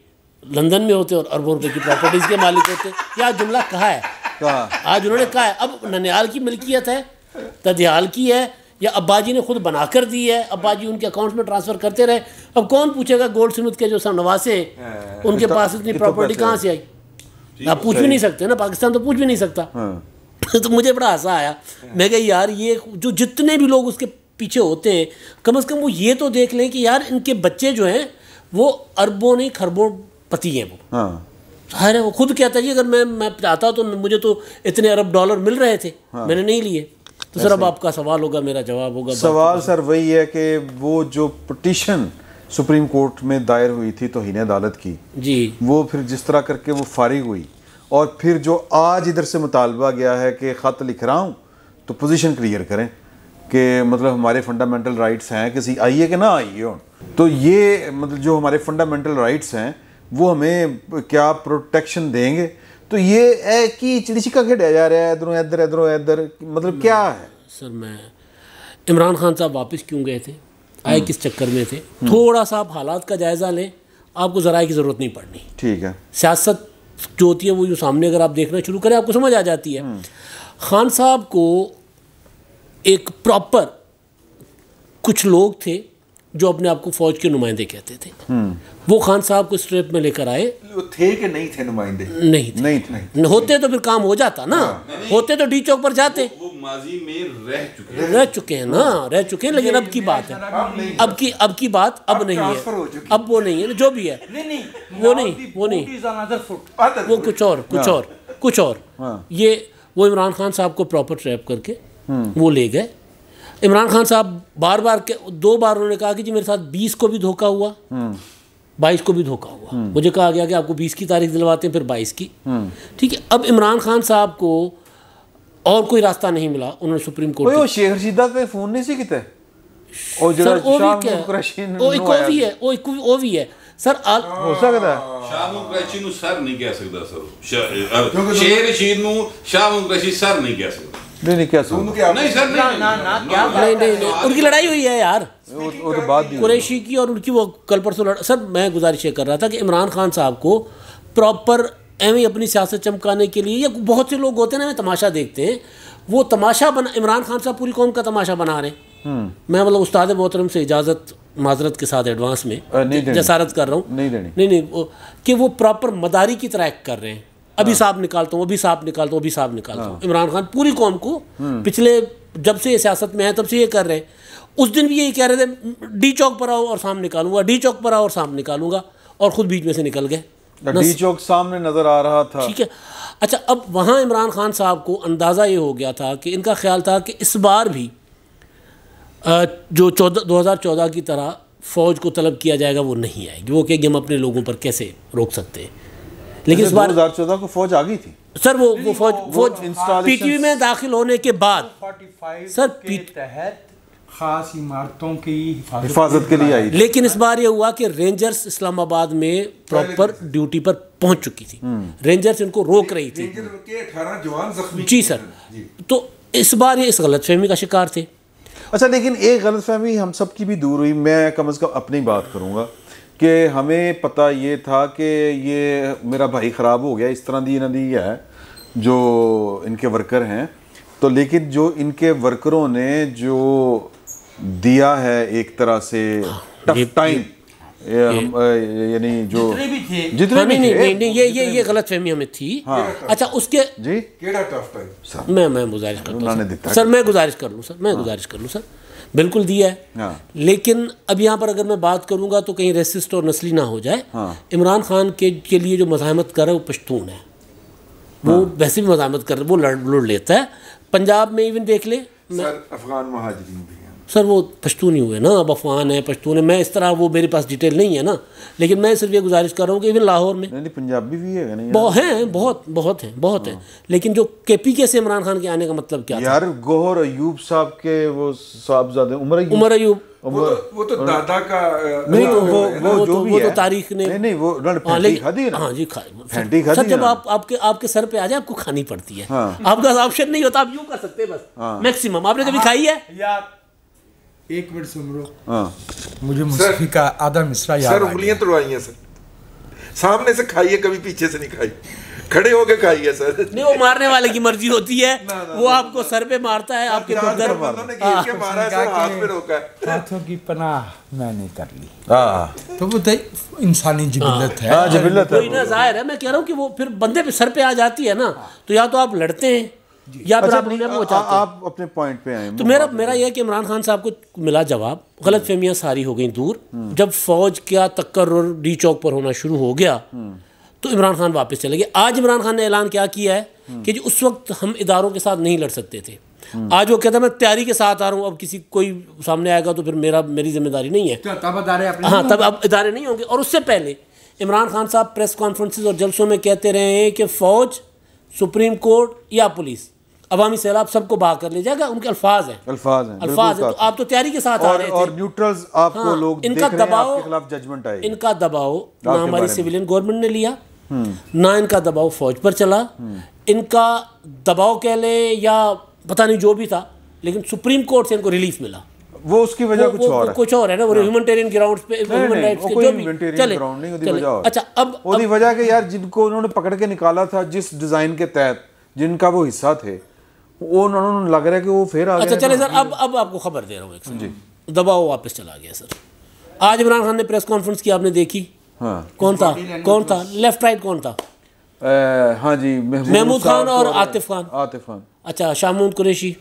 लंदन में होते और अरबों रुपए की प्रॉपर्टीज के मालिक होते। क्या जुमला कहा है, आज उन्होंने कहा है। अब ननिहाल की मिल्कियत है, ददियाल की है, या अब्बा जी ने खुद बनाकर दी है, अब्बा जी उनके अकाउंट में ट्रांसफ़र करते रहे। अब कौन पूछेगा गोल्ड स्मिथ के जो नवासे उनके पास इतनी प्रॉपर्टी कहाँ से आई? आप पूछ भी नहीं सकते ना, पाकिस्तान तो पूछ भी नहीं सकता। तो मुझे बड़ा हंसा आया, मैं कहा यार ये जो जितने भी लोग उसके पीछे होते हैं, कम से कम वो ये तो देख लें कि यार इनके बच्चे जो हैं वो अरबों नहीं खरबों पति हैं। वो हाँ वो खुद कहता है जी अगर मैं चाहता तो मुझे तो इतने अरब डॉलर मिल रहे थे, मैंने नहीं लिए। तो सर अब आपका सवाल होगा, मेरा जवाब होगा। सवाल सर वही है कि वो जो पिटीशन सुप्रीम कोर्ट में दायर हुई थी तौहीन अदालत की जी, वो फिर जिस तरह करके वो फारिग हुई, और फिर जो आज इधर से मुतालबा गया है कि ख़त लिख रहा हूँ, तो पोजीशन क्लियर करें कि मतलब हमारे फंडामेंटल राइट्स हैं, किसी आइए कि ना आइए हो, तो ये मतलब जो हमारे फंडामेंटल राइट्स हैं वो हमें क्या प्रोटेक्शन देंगे? तो ये है कि चिड़ी छिक्का खेड़ा जा रहा है, इधरों इधर इधरों इधर, मतलब क्या है? सर मैं इमरान खान साहब वापस क्यों गए थे, आए किस चक्कर में थे, थोड़ा सा आप हालात का जायज़ा लें, आपको ज़राए की ज़रूरत नहीं पड़नी। ठीक है, सियासत जो होती है वो जो सामने अगर आप देखना शुरू करें आपको समझ आ जाती है। खान साहब को एक प्रॉपर कुछ लोग थे जो अपने आप को फौज के नुमाइंदे कहते थे, वो खान साहब को स्ट्रेप में लेकर आए। वो थे कि नहीं थे नुमाइंदे? नहीं थे। नहीं होते तो फिर काम हो जाता ना, होते तो डी चौक पर जाते। वो माजी में रह चुके हैं ना, रह चुके हैं, लेकिन अब की बात है, अब की बात अब नहीं है, अब वो नहीं है, जो भी है वो नहीं, वो कुछ और ये वो इमरान खान साहब को प्रॉपर ट्रैप करके वो ले गए। इमरान खान साहब बार बार 2 बार उन्होंने कहा कि जी मेरे साथ 20 को भी धोखा हुआ, 22 को भी धोखा हुआ, मुझे कहा गया कि आपको 20 की तारीख दिलवाते हैं, फिर 22 की। ठीक है, अब इमरान खान साहब को और कोई रास्ता नहीं मिला, उन्होंने सुप्रीम कोर्ट वो शेख रशीदा पे फोन नहीं सी किते ओ जरा वो भी है सर, हो सकता है शाह मुकरशी नु सर नहीं कह सकता सर, शेख रशीद नु शाह मुकरशी सर नहीं कह सकता। नहीं क्या सुन नहीं सर, नहीं उनकी लड़ाई हुई है यार, वो तो बात कुरैशी की और उनकी वो कल परसों सर। मैं गुजारिश ये कर रहा था कि इमरान खान साहब को प्रॉपर एवं अपनी सियासत चमकाने के लिए, या बहुत से लोग होते हैं ना तमाशा देखते हैं, वो तमाशा बना, इमरान खान साहब पूरी कौम का तमाशा बना रहे हैं। मैं मतलब उस्ताद मोहतरम से इजाज़त माजरत के साथ एडवांस में जसारत कर रहा हूँ, नहीं कि वो प्रॉपर मदारी की तरह एक्ट कर रहे हैं। अभी साहब निकालता हूँ, अभी साहब निकालता हूँ, अभी साहब निकालता हूँ। इमरान खान पूरी कौम को पिछले जब से सियासत में है तब से ये कर रहे हैं। उस दिन भी यही कह रहे थे डी चौक पर आओ और सामने निकालूंगा, डी चौक पर आओ और सामने निकालूंगा, और खुद बीच में से निकल गए। डी चौक सामने नजर आ रहा था। ठीक है, अच्छा अब वहाँ इमरान खान साहब को अंदाज़ा ये हो गया था कि इनका ख्याल था कि इस बार भी जो 2014 की तरह फ़ौज को तलब किया जाएगा वो नहीं आएगी। वो कहेगी हम अपने लोगों पर कैसे रोक सकते हैं, लेकिन इस बार 2014 को फौज आ गई थी सर। वो फौज पीटीवी में दाखिल होने के बाद सर तहत खास इमारतों की हिफाजत के लिए आई, लेकिन इस बार ये हुआ कि रेंजर्स इस्लामाबाद में प्रॉपर ड्यूटी पर पहुंच चुकी थी, रेंजर्स इनको रोक रही थी। 18 जवान जख्मी जी सर, तो इस बार ये इस गलतफहमी का शिकार थे। अच्छा, लेकिन एक गलतफहमी हम सब की भी दूर हुई। मैं कम से कम अपनी बात करूँगा कि हमें पता ये था कि ये मेरा भाई ख़राब हो गया, इस तरह दी नदी है जो इनके वर्कर हैं, तो लेकिन जो इनके वर्करों ने जो दिया है एक तरह से टफ टाइम, यानी जो जितने भी थे, ये गलतफहमी हमें थी। अच्छा उसके जी केड़ा टफ टाइम मैं गुजारिश करता हूं सर, मैं गुजारिश कर लूँ सर, बिल्कुल दिया है। लेकिन अब यहाँ पर अगर मैं बात करूँगा तो कहीं रेसिस्ट और नस्ली ना हो जाए। इमरान खान के लिए जो मज़ाहमत कर रहा है वो पश्तून है, वो वैसे भी मज़ाहमत कर रहा है, वो लड़ लेता है। पंजाब में इवन देख ले सर, अफगान महाजिरीन भी हैं सर, वो पश्तून ही हुए ना, अब अफगान है पश्तून है, मैं इस तरह वो मेरे पास डिटेल नहीं है ना, लेकिन मैं सिर्फ ये गुजारिश कर रहा हूँ कि इवन लाहौर में नहीं पंजाबी भी है नहीं बहुत हैं, लेकिन जो केपीके से इमरान खान के आने का मतलब क्या यार? गौहर अयूब साहब के वो साहबजादे उमर अयूब वो तो दादा का नहीं, वो जो भी वो है तो तारीख ने नहीं वो फैंटी खादी है ना। हाँ जी, फैंटी खादी सर, जब आपके सर पे आ जाए आपको खानी पड़ती है, आपका ऑप्शन नहीं होता, आप यूं कर सकते हैं बस मैक्सिमम। आपने कभी खाई है यार? एक मिनट सुन लो, मुझे मुस्फी का आधा मिसरा याद सर, उंगलियां तोड़वाई हैं सर, सामने से खाइए, कभी पीछे से नहीं खाई, खड़े होके खाइए सर। नहीं, वो मारने वाले की मर्जी होती है, वो आपको सर पे मारता है, आपके हाथों की पनाह मैंने कर ली, तो वो इंसानी जिबिलत है, जिबिलत है ना, जाहिर है। मैं कह रहा हूँ कि वो फिर बंदे पे सर पे आ जाती है ना, तो या तो आप लड़ते हैं या फिर आप अपने पॉइंट पे आए। तो मेरा यह है कि इमरान खान साहब को मिला जवाब, गलतफहमियां सारी हो गई दूर। जब फौज का तकर्रुर डी चौक पर होना शुरू हो गया तो इमरान खान वापस चले गए। आज इमरान खान ने ऐलान क्या किया है कि उस वक्त हम इदारों के साथ नहीं लड़ सकते थे, आज वो कहता मैं तैयारी के साथ आ रहा हूँ, अब किसी कोई सामने आएगा तो फिर मेरी जिम्मेदारी नहीं है, तब अब इदारे नहीं होंगे। और उससे पहले इमरान खान साहब प्रेस कॉन्फ्रेंसेस और जलसों में कहते रहे हैं कि फ़ौज, सुप्रीम कोर्ट या पुलिस अवामी सैलाब सबको बहा कर ले जाएगा, उनके अल्फाज हैं तो आप तो तैयारी के साथ आ रहे थे और न्यूट्रल्स आपको लोग इनका देख रहे हैं, दबाव, आपके खिलाफ जजमेंट आएगी। इनका दबाव ना हमारी सिविलियन गवर्नमेंट ने लिया, ना इनका दबाव फौज पर चला, इनका दबाव कह ले या पता नहीं जो भी था, लेकिन सुप्रीम कोर्ट से इनको रिलीफ मिला। वो उसकी वजह कुछ और है ना, वो ह्यूमैनिटेरियन ग्राउंड्स पे, ह्यूमन राइट्स के जो भी चले। अच्छा अब ओदी वजह के यार जिनको उन्होंने पकड़ के निकाला था जिस डिजाइन के तहत, जिनका वो हिस्सा थे, वो उन्होंने लग रहा है कि वो फिर आ गए। अच्छा चले सर, अब आपको खबर दे रहा हूँ एक दबाव वापस चला गया सर। आज इमरान खान ने प्रेस कॉन्फ्रेंस की, आपने देखी? कौन था लेफ्ट राइट कौन था? हाँ जी, महमूद खान और आतिफ खान। अच्छा, शामून कुरैशी,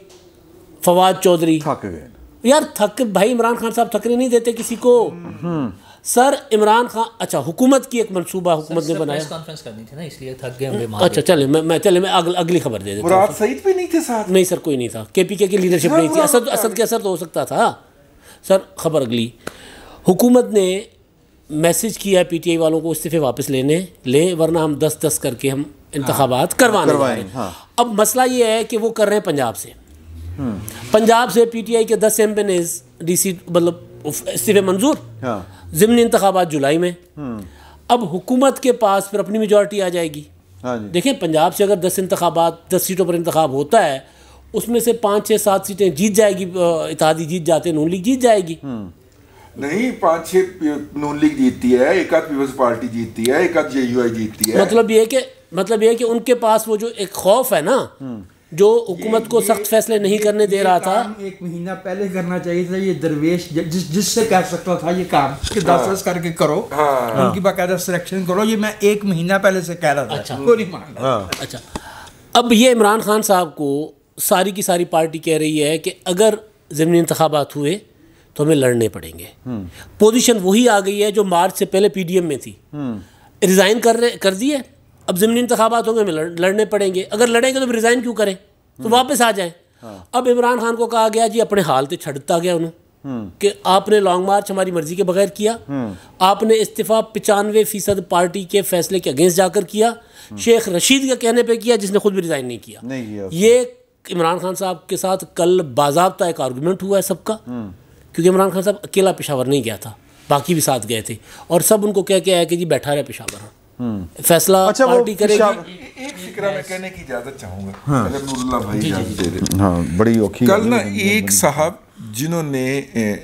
फवाद चौधरी थक गए यार। भाई इमरान खान साहब थकने नहीं देते किसी को सर। इमरान खान, अच्छा हुकूमत की एक मंसूबा हुकूमत ने बनाया, कॉन्फ्रेंस करनी थी ना, इसलिए थक गए। अच्छा चले मैं अगली खबर दे देता हूँ। मुराद सईद भी नहीं थे साथ? नहीं सर, कोई नहीं था। केपीके की लीडरशिप नहीं थी। असद के असर तो हो सकता था सर। खबर अगली, हुकूमत ने मैसेज किया पीटीआई वालों को इस्तीफे वापस लें, वरना हम 10-10 करके हम इंतखाबात करवाएं। अब मसला ये है कि वो कर रहे हैं पंजाब से। पंजाब से पीटीआई के 10 एमपी ने डीसी मतलब इस्तीफे मंजूर, ज़िमनी इंतखाबात जुलाई में। अब हुकूमत के पास फिर अपनी मेजॉरिटी आ जाएगी। देखें, पंजाब से अगर 10 सीटों पर इंतखाब होता है, उसमें से 5, 6, 7 सीटें जीत जाएगी, इत्तेहादी जीत जाते, नून लीग जीत जाएगी। नहीं, 5-6 नून लीग जीतती है, एक आध पीपल्स पार्टी जीतती है, एक आध जेयूआई जीतती है। मतलब ये है कि उनके पास वो जो एक खौफ है ना, जो हुकूमत को सख्त फैसले नहीं करने दे रहा था। एक महीना पहले करना चाहिए था। ये दरवेश जिससे कह सकता था ये काम कि 10 करके करो, उनकी बाकायदा सिलेक्शन करो, ये मैं 1 महीना पहले से कह रहा था। अच्छा, कोई नहीं मान रहा। अच्छा, अब ये इमरान खान साहब को सारी की सारी पार्टी कह रही है कि अगर ज़िमनी इंतखाबात हुए तो हमें लड़ने पड़ेंगे। पोजीशन वही आ गई है जो मार्च से पहले पीडीएम में थी। रिज़ाइन कर दिए, अब ज़िमनी इंतखाबात होंगे, हमें लड़ने पड़ेंगे। अगर लड़ेंगे तो रिज़ाइन क्यों करें, तो वापस आ जाएं। अब इमरान खान को कहा गया जी अपने हाल से छड़ता गया उन्होंने कि आपने लॉन्ग मार्च हमारी मर्जी के बगैर किया, आपने इस्तीफ़ा 95% पार्टी के फैसले के अगेंस्ट जाकर किया, शेख रशीद के कहने पे किया, जिसने खुद भी रिज़ाइन नहीं किया। ये इमरान खान साहब के साथ कल बाज़ाब्ता एक आर्गूमेंट हुआ है सबका, क्योंकि इमरान खान साहब अकेला पेशावर नहीं गया था, बाकी भी साथ गए थे, और सब उनको कह के आया कि जी बैठा रहे पेशावर, फैसला पार्टी करेगी। एक फिक्रा मैं कहने की इजाजत चाहूंगा, अगर नूरुल्लाह भाई इजाजत दे रहे। हाँ, बड़ी औखी। कल ना एक साहब जिन्होंने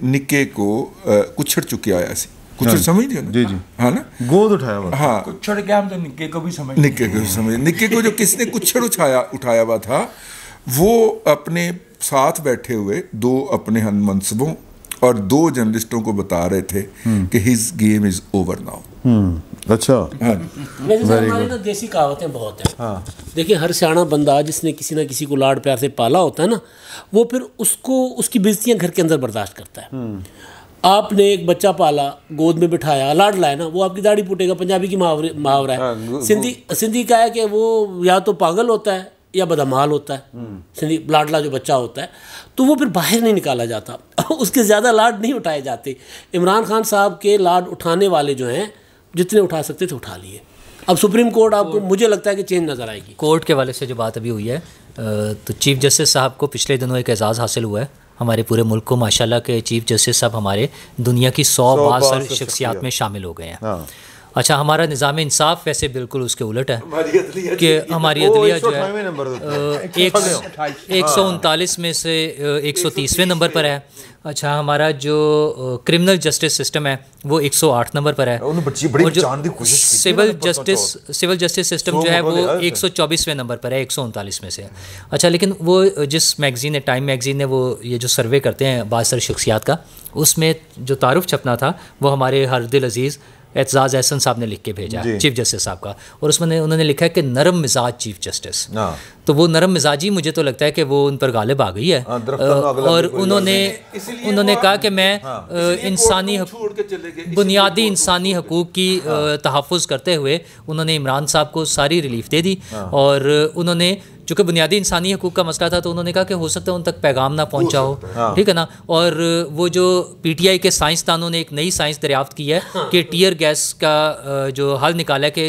निक्के को कुछड़ चुके आया सी, कुछड़ समझते हो? जी। हाँ ना, गोद उठाया हुआ। हाँ, कुछड़ क्या, हम तो निक्के को भी समझ, निक्के को जो किसने कुछड़ उठाया हुआ था, वो अपने साथ बैठे हुए 2 अपने मनसबों और 2 जर्नलिस्टों को बता रहे थे कि his game is over now. अच्छा, हमारी ना देसी कहावतें बहुत हैं। देखिए, हर सियाना बंदा जिसने किसी ना किसी को लाड प्यार से पाला होता है ना, वो फिर उसकी बेइज्जतियां घर के अंदर बर्दाश्त करता है। आपने एक बच्चा पाला, गोद में बिठाया, लाड लाया ना, वो आपकी दाढ़ी पुटेगा, पंजाबी की मुहावरा है। सिंधी का है कि वो या तो पागल होता है या बदमाल होता है। सिंधी लाडला जो बच्चा होता है, तो वो फिर बाहर नहीं निकाला जाता, उसके ज़्यादा लाड नहीं उठाए जाते। इमरान खान साहब के लाड उठाने वाले जो हैं, जितने उठा सकते थे उठा लिए। अब सुप्रीम कोर्ट आपको, मुझे लगता है कि चेंज नज़र आएगी। कोर्ट के वाले से जो बात अभी हुई है, तो चीफ जस्टिस साहब को पिछले दिनों एक एजाज़ हासिल हुआ है हमारे पूरे मुल्क को। माशाल्लाह के चीफ जस्टिस साहब हमारे दुनिया की 100 बासर शख्सियात में शामिल हो गए हैं। अच्छा, हमारा निज़ाम इंसाफ वैसे बिल्कुल उसके उलट है कि हमारी अदलिया जो है 139 में से 130वें नंबर पर है। अच्छा, हमारा जो क्रिमिनल जस्टिस सिस्टम है वो 108 नंबर पर है, और जो सिविल जस्टिस सिस्टम जो है वो 124वें नंबर पर है 139 में से। अच्छा, लेकिन वो जिस मैगज़ीन ने, टाइम मैगज़ीन ने, वो ये जो सर्वे करते हैं बासर शख्सियात का, उसमें जो तारुफ छपना था वो हमारे हरदिल अजीज़ एतजाज़ एहसन साहब ने लिख के भेजा चीफ जस्टिस साहब का, और उसमें उन्होंने लिखा है कि नरम मिजाज चीफ जस्टिस। तो वो नरम मिजाजी मुझे तो लगता है कि वो उन पर गालिब आ गई है, और उन्होंने कहा कि मैं बुनियादी इंसानी हकूक़ की तहफ़्फ़ुज़ करते हुए उन्होंने इमरान साहब को सारी रिलीफ दे दी, और उन्होंने चूँकि बुनियादी इंसानी हकूक़ का मसला था तो उन्होंने कहा कि हो सकता है उन तक पैगाम ना पहुँचा हो, ठीक है ना। और वो जो PTI के साइंसदानों ने एक नई साइंस दरियाफ्त की है कि टीयर गैस का जो हल निकाला है कि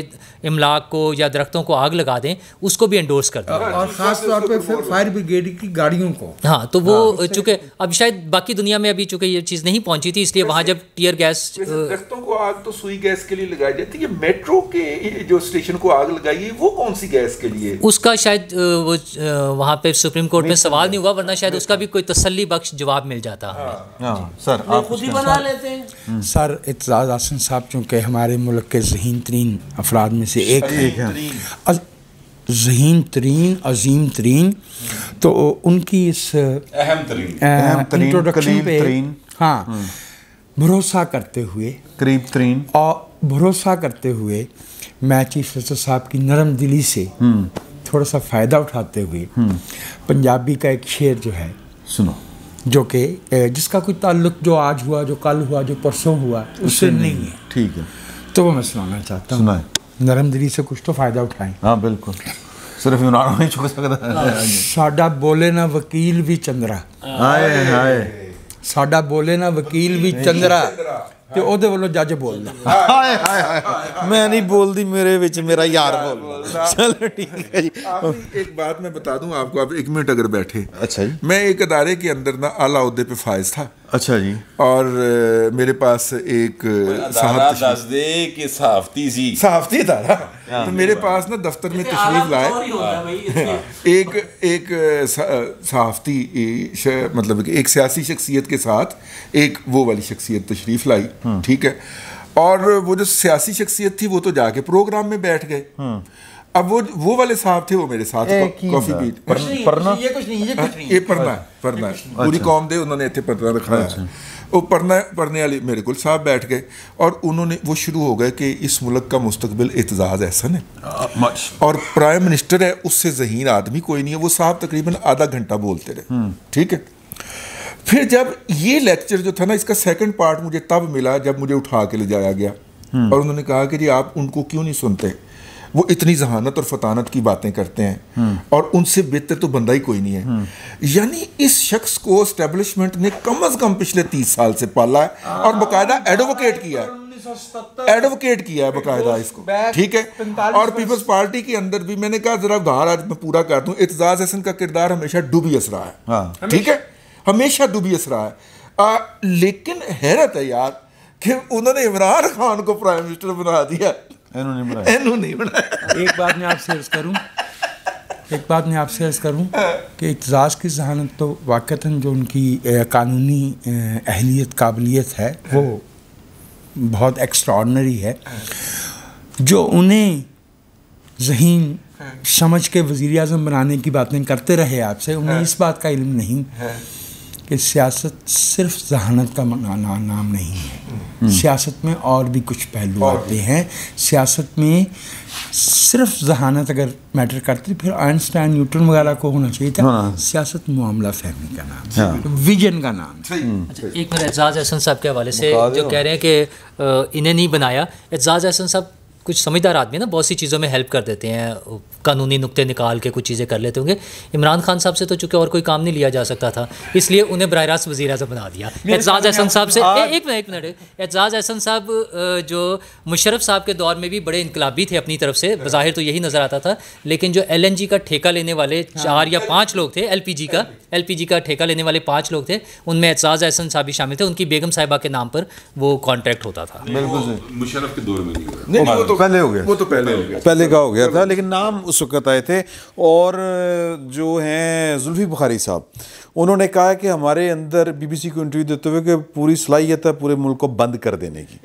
इमलाक को या दरख्तों को आग लगा दें, उसको भी एंडोर्स कर दें, और ख़ास तौर पे फायर ब्रिगेड की गाड़ियों को। हाँ, तो वो चूँकि अब शायद बाकी दुनिया में अभी चूँकि ये चीज़ नहीं पहुँची थी, इसलिए वहाँ जब टीयर गैस दरख्तों को आग तो सुई गैस के लिए लगाई जाती है, मेट्रो के जो स्टेशन को आग लगाई है वो कौन सी गैस के लिए? उसका शायद वो वहाँ पे सुप्रीम कोर्ट में सवाल नहीं हुआ, वरना शायद उसका भी कोई तसल्ली बख्श जवाब मिल जाता है। सर आप खुद ही बना लेते हैं। सर इत्ज़ाज़ अहसन साहब चूँकि हमारे मुल्क के ज़हीन तरीन अफराद में से एक हैं, ज़हीन तरीन, अजीम तरीन, तो उनकी इस अहम तरीन इंट्रोडक्शन पे हाँ भरोसा करते हुए, करीब तरीन और भरोसा करते हुए मैं चीफ जस्टिस साहब की नरम दिली से थोड़ा सा फ़ायदा उठाते हुए पंजाबी का एक शेर जो है सुनो, जो कि जिसका कोई ताल्लुक जो आज हुआ, जो कल हुआ, जो परसों हुआ, उससे नहीं है, ठीक है, तो वो मैं सुनाना चाहता हूँ। सुनाए, नरम दिली से कुछ तो फ़ायदा उठाएं। हाँ बिल्कुल, सिर्फ इमरान नहीं छुप सकता। साडा बोले ना वकील भी चंद्रा, हाय हाय, साडा बोले ना वकील भी चंद्रा, ਤੇ ਉਹਦੇ ਵੱਲੋਂ ਜੱਜ ਬੋਲਦਾ। ਹਾਏ ਹਾਏ ਹਾਏ, मैं नहीं बोलती, मेरे विच मेरा यार बोलता। चलो ठीक है जी। एक बात मैं बता दूं आपको, आप 1 मिनट अगर बैठे। अच्छा जी। मैं एक अदारे के अंदर ना आला ओहदे पे फायज था। अच्छा जी। और मेरे पास एक दस दे कि सहाफ़ती था, तो मेरे पास ना दफ्तर में तशरीफ लाए एक सहाफ़ती, मतलब एक सियासी शख्सियत के साथ एक वो वाली शख्सियत तशरीफ लाई, ठीक है। और वो जो सियासी शख्सियत थी वो तो जाके प्रोग्राम में बैठ गए। अब वो वाले साहब थे, वो मेरे साथ कॉफी पीट पढ़ना, ये पढ़ना पूरी कौम दे उन्होंने इतने पढ़ना रखाया। वो पढ़ने वाले मेरे को साहब बैठ गए और उन्होंने वो शुरू हो गए कि इस मुल्क का मुस्तकबिल एतजाज़ एहसन है और प्राइम मिनिस्टर है, उससे ज़हीन आदमी कोई नहीं है। वो साहब तकरीबन आधा घंटा बोलते रहे, ठीक है। फिर जब ये लेक्चर जो था ना, इसका सेकंड पार्ट मुझे तब मिला जब मुझे उठा के ले जाया गया और उन्होंने कहा कि जी आप उनको क्यों नहीं सुनते, वो इतनी जहानत और फतानत की बातें करते हैं और उनसे बेहतर तो बंदा ही कोई नहीं है। यानी इस शख्स को एस्टेब्लिशमेंट ने कम अज कम पिछले 30 साल से पाला है और बाकायदा एडवोकेट किया है बाकायदा इसको, ठीक है। और पीपल्स पार्टी के अंदर भी मैंने कहा जरा गार आज मैं पूरा कर दूं, एतजाज़ एहसन का किरदार हमेशा डूबियस रहा है, ठीक है, हमेशा डूबियस रहा है। लेकिन हैरत है यार कि उन्होंने इमरान खान को प्राइम मिनिस्टर बना दिया, इन्होंने नहीं बनाया। एक बात मैं आपसे अर्ज़ करूं कि एतजाज़ की जहानत तो वाक़तन जो उनकी कानूनी अहलियत काबिलियत है वो बहुत एक्स्ट्राऑर्डिनरी है। जो उन्हें ज़हीन समझ के वज़ीर आज़म बनाने की बातें करते रहे आपसे, उन्हें इस बात का इल्म नहीं कि सियासत सिर्फ जहानत का नाम नहीं है। सियासत में और भी कुछ पहलू आते हैं। सियासत में सिर्फ जहानत अगर मैटर करती फिर आइंस्टाइन न्यूटन वगैरह को होना चाहिए था। सियासत मामला फहमी का नाम, विजन का नाम। अच्छा, एक मिनट एतजाज़ एहसन साहब के हवाले से जो कह रहे हैं कि इन्हें नहीं बनाया, एतजाज़ एहसन साहब कुछ समझदार आदमी ना, बहुत सी चीज़ों में हेल्प कर देते हैं, कानूनी नुक्ते निकाल के कुछ चीज़ें कर लेते होंगे। इमरान खान साहब से तो चूँकि और कोई काम नहीं लिया जा सकता था, इसलिए उन्हें बराह रास्त वज़ीर आज़म बना दिया। एतजाज़ एहसन साहब से एक मिनट एतजाज़ एहसन साहब जो मुशर्रफ साहब के दौर में भी बड़े इनकलाबी थे अपनी तरफ से, बज़ाहिर तो यही नज़र आता था, लेकिन जो LNG का ठेका लेने वाले 4 या 5 लोग थे, LPG का ठेका लेने वाले 5 लोग थे, उनमें एतजाज़ एहसन साहब भी शामिल थे। उनकी बेगम साहिबा के नाम पर वो कॉन्ट्रैक्ट होता था। मुशर्रफ के दौर में नहीं हुआ, पहले हो गया, वो तो पहले हो गया, पहले का हो गया था, लेकिन नाम उस वक्त आए थे। और जो हैं जुल्फी बुखारी साहब, उन्होंने कहा कि हमारे अंदर BBC को इंटरव्यू देते हुए कि पूरी सलाहियत है पूरे मुल्क को बंद कर देने की।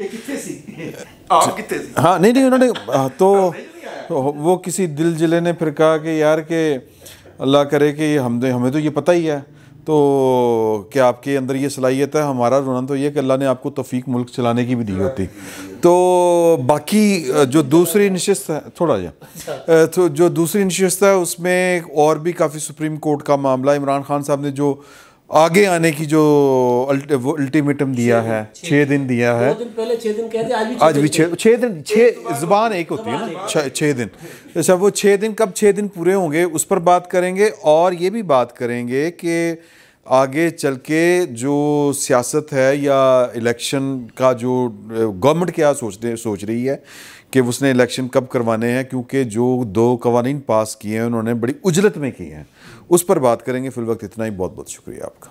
हाँ नहीं उन्होंने तो वो किसी दिल जिले ने फिर कहा कि यार के अल्लाह करे कि हमें तो ये पता ही है तो कि आपके अंदर ये सलाहियत है, हमारा रोना तो ये कि अल्लाह ने आपको तौफीक मुल्क चलाने की भी दी होती। तो बाकी जो दूसरी नशिस्त है तो जो दूसरी नशिस्त है उसमें और भी काफ़ी सुप्रीम कोर्ट का मामला, इमरान खान साहब ने जो आगे आने की जो वो अल्टीमेटम दिया है 6 दिन दिया है, 2 दिन पहले 6 दिन कहते, आज भी 6 दिन, 6 ज़ुबान एक होती है ना, 6 दिन। अच्छा, वो 6 दिन कब 6 दिन पूरे होंगे उस पर बात करेंगे, और ये भी बात करेंगे कि आगे चल के जो सियासत है या इलेक्शन का जो गवर्नमेंट क्या सोच रही है कि उसने इलेक्शन कब करवाने हैं, क्योंकि जो 2 कवानीन पास किए हैं उन्होंने बड़ी उजलत में किए हैं, उस पर बात करेंगे। फिल वक्त इतना ही, बहुत बहुत शुक्रिया आपका।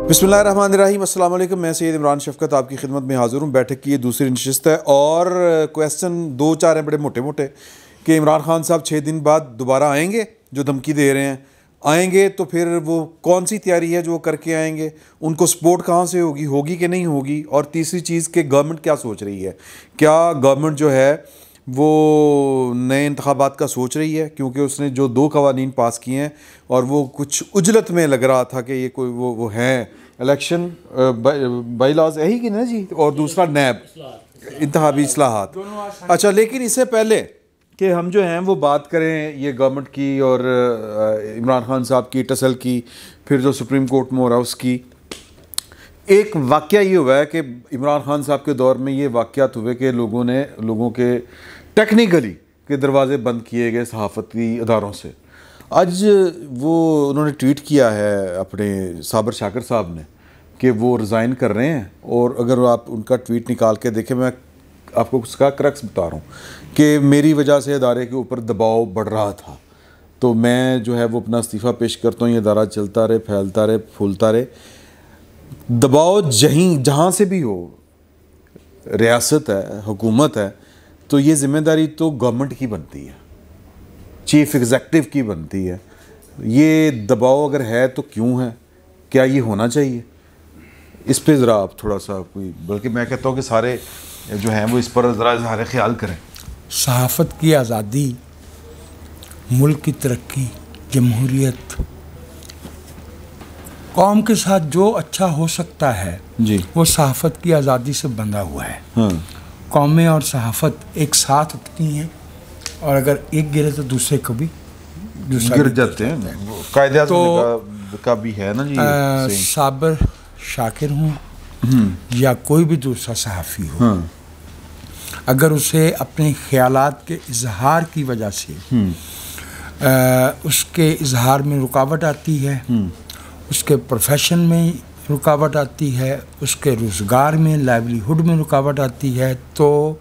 बिस्मिल्लाहिर्रहमानिर्रहीम, अस्सलाम वालेकुम। मैं सैयद इमरान शफकत आपकी खिदमत में हाज़िर हूँ। बैठक की ये दूसरी नशिस्त है और क्वेश्चन 2-4 हैं बड़े मोटे मोटे कि इमरान खान साहब 6 दिन बाद दोबारा आएंगे, जो धमकी दे रहे हैं, आएंगे तो फिर वो कौन सी तैयारी है जो करके आएंगे, उनको सपोर्ट कहाँ से होगी कि नहीं होगी, और तीसरी चीज़ कि गवर्नमेंट क्या सोच रही है, क्या गवर्नमेंट जो है वो नए इंतखाबात का सोच रही है, क्योंकि उसने जो 2 कवानीन पास किए हैं और वो कुछ उजलत में लग रहा था कि ये कोई वो हैं इलेक्शन बाई लॉज यही कि ना जी, और दूसरा नैब इंतखाबी इस्लाहात। अच्छा, लेकिन इससे पहले कि हम जो हैं वो बात करें ये गवर्नमेंट की और इमरान खान साहब की टसल की, फिर जो सुप्रीम कोर्ट में हो रहा है उसकी, एक वाक़या ये हुआ है कि इमरान खान साहब के दौर में ये वाक़यात हुए कि लोगों के टेक्निकली के दरवाज़े बंद किए गए सहाफ़ती अदारों से। आज वो उन्होंने ट्वीट किया है अपने साबर शाकर साहब ने कि वो रिज़ाइन कर रहे हैं, और अगर आप उनका ट्वीट निकाल के देखें, मैं आपको उसका क्रक्स बता रहा हूँ कि मेरी वजह से इदारे के ऊपर दबाव बढ़ रहा था, तो मैं जो है वो अपना इस्तीफ़ा पेश करता हूँ, ये इदारा चलता रहे, फैलता रहे, फूलता रहे। दबाव जहाँ से भी हो, रियासत है, हुकूमत है, तो ये ज़िम्मेदारी तो गवर्नमेंट की बनती है, चीफ़ एग्जेक्टिव की बनती है। ये दबाव अगर है तो क्यों है, क्या ये होना चाहिए, इस पे ज़रा आप थोड़ा सा कोई, बल्कि मैं कहता हूँ कि सारे जो हैं वो इस पर ज़रा इज़हार ख्याल करें। सहाफ़त की आज़ादी, मुल्क की तरक्की, जमहूरियत, कौम के साथ जो अच्छा हो सकता है जी, वो सहाफ़त की आज़ादी से बंधा हुआ है। हाँ। कौमें और सहाफ़त एक साथ उठती हैं, और अगर एक गिरे तो दूसरे को भी गिर जाते हैं। कायदे तो का भी है ना जी। साबर शाकिर हूँ या कोई भी दूसरा सहाफ़ी हो, हाँ। अगर उसे अपने ख़यालात के इजहार की वजह से उसके इजहार में रुकावट आती है, उसके प्रोफेशन में रुकावट आती है, उसके रोज़गार में, लाइवलीहुड में रुकावट आती है, तो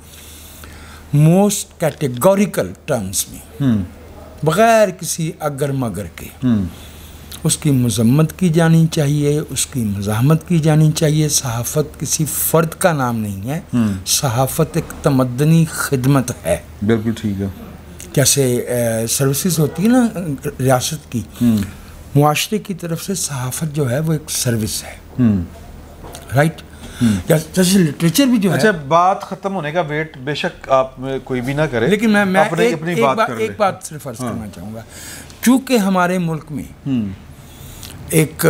मोस्ट कैटेगोरिकल टर्म्स में बग़ैर किसी अगर मगर के उसकी मज़म्मत की जानी चाहिए, उसकी मज़ाहमत की जानी चाहिए। सहाफ़त किसी फ़र्द का नाम नहीं है, सहाफ़त एक तमद्दनी खिदमत है। बिल्कुल ठीक है। जैसे सर्विसेज होती है ना रियासत की, मुआशरे की तरफ से सहाफ़त जो है वो एक सर्विस है, राइट। जैसे लिटरेचर भी जो है। अच्छा, बात ख़त्म होने का वेट बेशक आप कोई भी ना करे, लेकिन मैं एक बात सिर्फ अर्ज़ करना चाहूँगा। चूँकि हमारे मुल्क में एक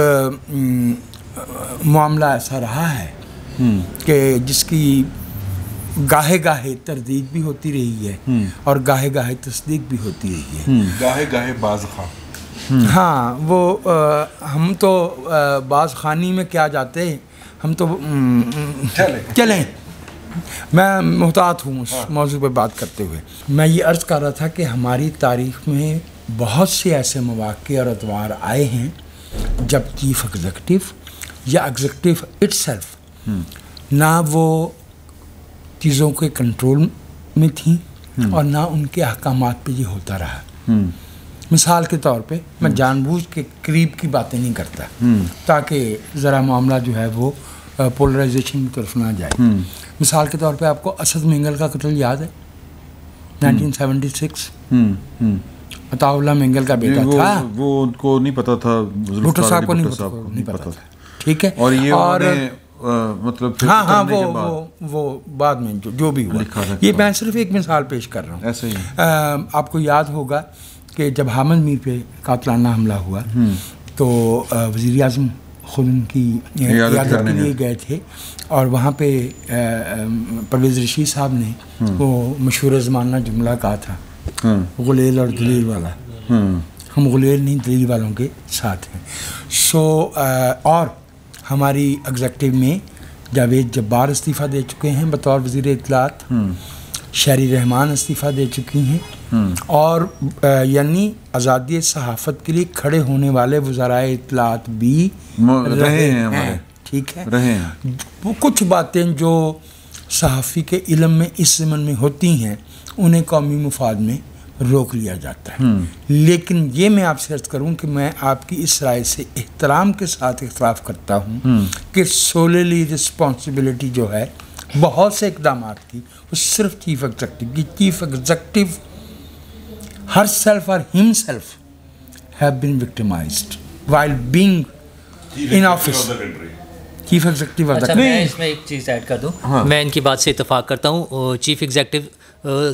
मामला ऐसा रहा है कि जिसकी गाहे गाहे तरदीद भी होती रही है और गाहे गाहे तस्दीक भी होती रही है। गाहे गाहे बाज़ खां। हाँ, वो हम तो बाज़ खानी में क्या जाते, हम तो चलें। मैं मुहतात हूँ उस मौजू पर बात करते हुए। मैं ये अर्ज़ कर रहा था कि हमारी तारीख़ में बहुत से ऐसे मौक़े और अतवार आए हैं जब चीफ़ एग्ज़ेक्टिव या एग्ज़ेक्टिव इटसेल्फ ना वो चीज़ों के कंट्रोल में थी और ना उनके अहकामात पे ये होता रहा। मिसाल के तौर पे मैं जानबूझ के करीब की बातें नहीं करता ताकि ज़रा मामला जो है वो पोलराइजेशन की तरफ ना जाए। मिसाल के तौर पे आपको असद मेंगल का कत्ल याद है, 1976। अताउल्लाह मेंगल का बेटा था, वो उनको नहीं पता था, भुट्टो साहब को नहीं पता था, ठीक है। और मतलब हाँ, वो बाद में जो भी हुआ, ये मैं सिर्फ एक मिसाल पेश कर रहा हूँ। ऐसे ही आपको याद होगा कि जब हामिद मीर पे कातलाना हमला हुआ तो वज़ीर आज़म खुद उनकी इयादत के लिए गए थे और वहाँ पे परवेज़ रशीद साहब ने वो मशहूर ज़माना जुमला कहा था, गुलेल और दलील वाला, हम गुलेर नहीं दलील वालों के साथ हैं। और हमारी एग्जेक्टिव में जावेद जब्बार इस्तीफ़ा दे चुके हैं बतौर वज़ीर इत्तलात, शहरी रहमान इस्तीफ़ा दे चुकी हैं, और यानी आज़ादी सहाफ़त के लिए खड़े होने वाले वज़राए इत्तलात भी रहे हैं। ठीक है, रहे हैं। वो कुछ बातें जो सहाफ़ी के इल्म में इस ज़मन में होती हैं उन्हें कौमी मुफाद में रोक लिया जाता है। लेकिन ये मैं आपसे अर्ज़ करूँ कि मैं आपकी इस राय से एहतराम के साथ इख्तलाफ करता हूँ कि सोलली रिस्पॉन्सिबिलिटी जो है बहुत से इक़दाम की वो सिर्फ चीफ एग्जेक्टिव की। चीफ एग्जेक्टिव हर सेल्फ और himself have been victimised while being in office. Chief executive अच्छा, मैं इसमें एक चीज़ ऐड कर दूं। हाँ। मैं इनकी बात से इत्तेफाक करता हूँ। चीफ एग्जेक्टिव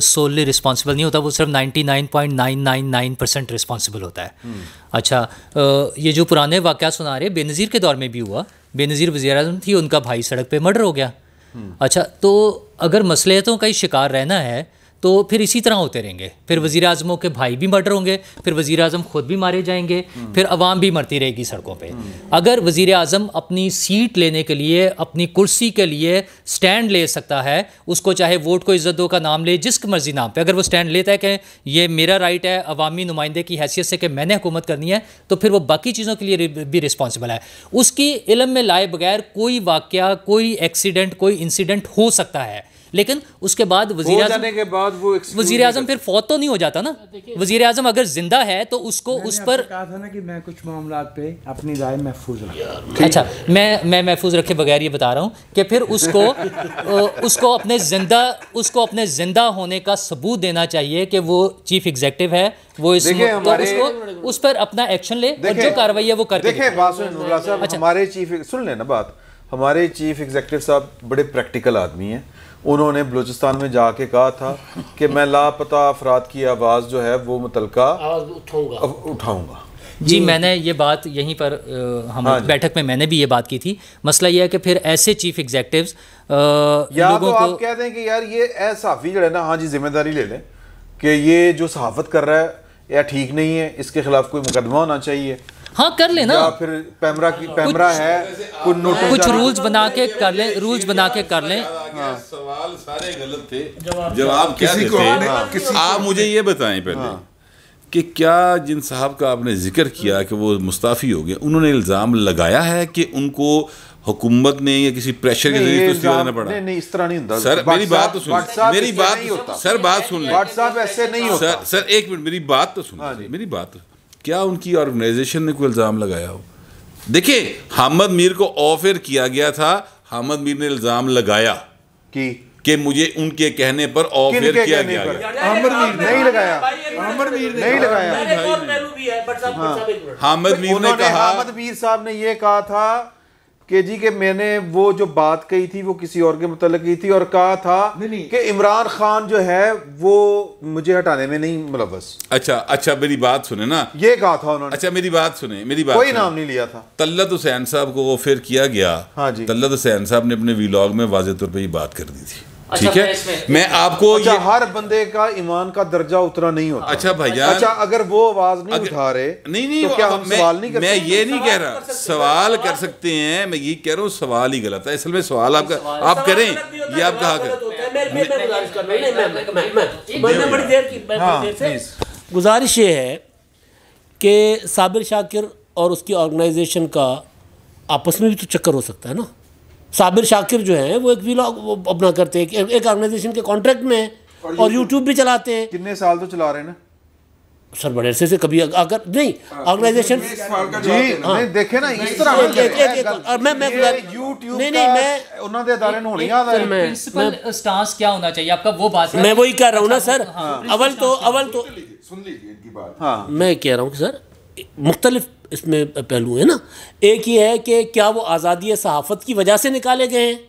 सोलली रिस्पॉन्सिबल नहीं होता, वो सिर्फ 99.999% रिस्पॉन्सिबल होता है। अच्छा, ये जो पुराने वाक़या सुना रहे बेनज़ीर के दौर में भी हुआ। बेनज़ीर वज़ीर-ए-आज़म थी, उनका भाई सड़क पे मर्डर हो गया। अच्छा, तो अगर मसलहतों का ही शिकार रहना है तो फिर इसी तरह होते रहेंगे। फिर वज़ीर आज़मों के भाई भी मर्डर होंगे, फिर वज़ीर आज़म ख़ुद भी मारे जाएंगे, फिर अवाम भी मरती रहेगी सड़कों पे। अगर वज़ीर आज़म अपनी सीट लेने के लिए, अपनी कुर्सी के लिए स्टैंड ले सकता है, उसको चाहे वोट को इज़्ज़त दो का नाम ले, जिस मर्जी नाम पे, अगर वो स्टैंड लेता है कि ये मेरा राइट है अवामी नुमाइंदे की हैसियत से कि मैंने हुकूमत करनी है, तो फिर वो बाकी चीज़ों के लिए भी रिस्पॉन्सिबल है। उसकी इल्म में लाए बगैर कोई वाक़या, कोई एक्सीडेंट, कोई इंसिडेंट हो सकता है, लेकिन उसके बाद वज़ीर आज़म फिर फौत तो नहीं हो जाता ना। वज़ीर आज़म अगर जिंदा है तो उसको उस पर कहा था ना कि मैं कुछ मामलात पे अपनी राय महफूज रखूं। अच्छा, मैं महफूज रखे बगैर ये बता रहा हूँ कि फिर उसको अपने जिंदा होने का सबूत देना चाहिए कि वो चीफ एग्जेक्टिव है, वो इस तो उसको उस पर अपना एक्शन ले और जो कार्रवाई है वो करके देखिए। हमारे चीफ, सुन लेना बात, हमारे चीफ एग्जेक्टिव साहब बड़े प्रैक्टिकल आदमी हैं। उन्होंने बलूचिस्तान में जाके कहा था कि मैं लापता अफराद की आवाज़ जो है वो मुतलका उठाऊंगा। जी, मैंने ये बात यहीं पर हम बैठक में मैंने भी ये बात की थी। मसला ये है कि फिर ऐसे चीफ एग्जेक्टिव्स या तो आप कह दें कि यार ये सहाफ़ी जो है ना, हाँ जी जिम्मेदारी ले लें कि ये जो सहाफ़त कर रहा है या ठीक नहीं है, इसके खिलाफ कोई मुकदमा होना चाहिए। हाँ, कर लेना, या फिर पैमरा है कुछ रूल्स बना के कर लें, रूल्स बना के कर लें। सवाल सारे गलत थे, जवाब क्या देते? आप मुझे ये बताएं पहले कि क्या जिन साहब का आपने जिक्र किया कि वो मुस्ताफ़ी हो गए, उन्होंने इल्ज़ाम लगाया है कि उनको हुकूमत ने या किसी प्रेशर के जरिए इस्तीफा देना पड़ा? नहीं, इस तरह नहीं होता सर। मेरी बात तो सुन, मेरी बात सर, बात सुन लें। व्हाट्सएप ऐसे नहीं होता सर, एक मिनट, मेरी बात तो सुन, मेरी बात। क्या उनकी ऑर्गेनाइजेशन ने कोई इल्ज़ाम लगाया हो? देखिए, हामिद मीर को ऑफर किया गया था, हामिद मीर ने इल्ज़ाम लगाया कि मुझे उनके कहने पर ऑफर किया गया। हामिद मीर नहीं लगाया, हामिद मीर ने कहा, हामिद मीर साहब ने ये कहा था कि जी कि मैंने वो जो बात कही थी वो किसी और के मुतल्लिक़ की थी, और कहा था कि इमरान खान जो है वो मुझे हटाने में नहीं मुलव्वस। अच्छा, मेरी बात सुने ना, ये कहा था उन्होंने। अच्छा, मेरी बात सुने, कोई नाम नहीं लिया था। तल्लत हुसैन साहब को ऑफर किया गया। हाँ जी, तल्लत हुसैन साहब ने अपने व्लॉग में वाज़ेह तौर पे ये बात कर दी थी। ठीक है, मैं आपको हर बंदे का ईमान का दर्जा उतना नहीं होता। अच्छा भैया, अच्छा, अगर वो आवाज नहीं उठा रहे, नहीं तो क्या हम सवाल नहीं कर सकते? मैं ये नहीं कह रहा, सवाल कर सकते हैं, मैं ये कह रहा हूँ सवाल ही गलत है। असल में सवाल आप करें, ये आप कहा करें। गुजारिश ये है कि साबिर शाकिर और उसकी ऑर्गेनाइजेशन का आपस में भी तो चक्कर हो सकता है ना। साबिर शाकिर जो है वो एक व्लॉग अपना करते हैं, एक ऑर्गेनाइजेशन के कॉन्ट्रैक्ट में है और यूट्यूब भी चलाते हैं। कितने साल तो चला रहे हैं ना सर, बड़े अरसे से। कभी अगर नहीं ऑर्गेनाइजेशन जी, नहीं देखे ना इस तरह मैं यूट्यूब मैं उन्होंने दे अदारे होनी याद है। प्रिंसिपल स्टांस क्या होना चाहिए आपका, वो बात मैं वही कह रहा हूँ ना सर। अव्वल तो सुन लीजिए इनकी बात। मैं कह रहा हूँ कि सर मुख्तलिफ इसमें पहलू है ना। एक ये है कि क्या वो आज़ादी सहाफ़त की वजह से निकाले गए हैं?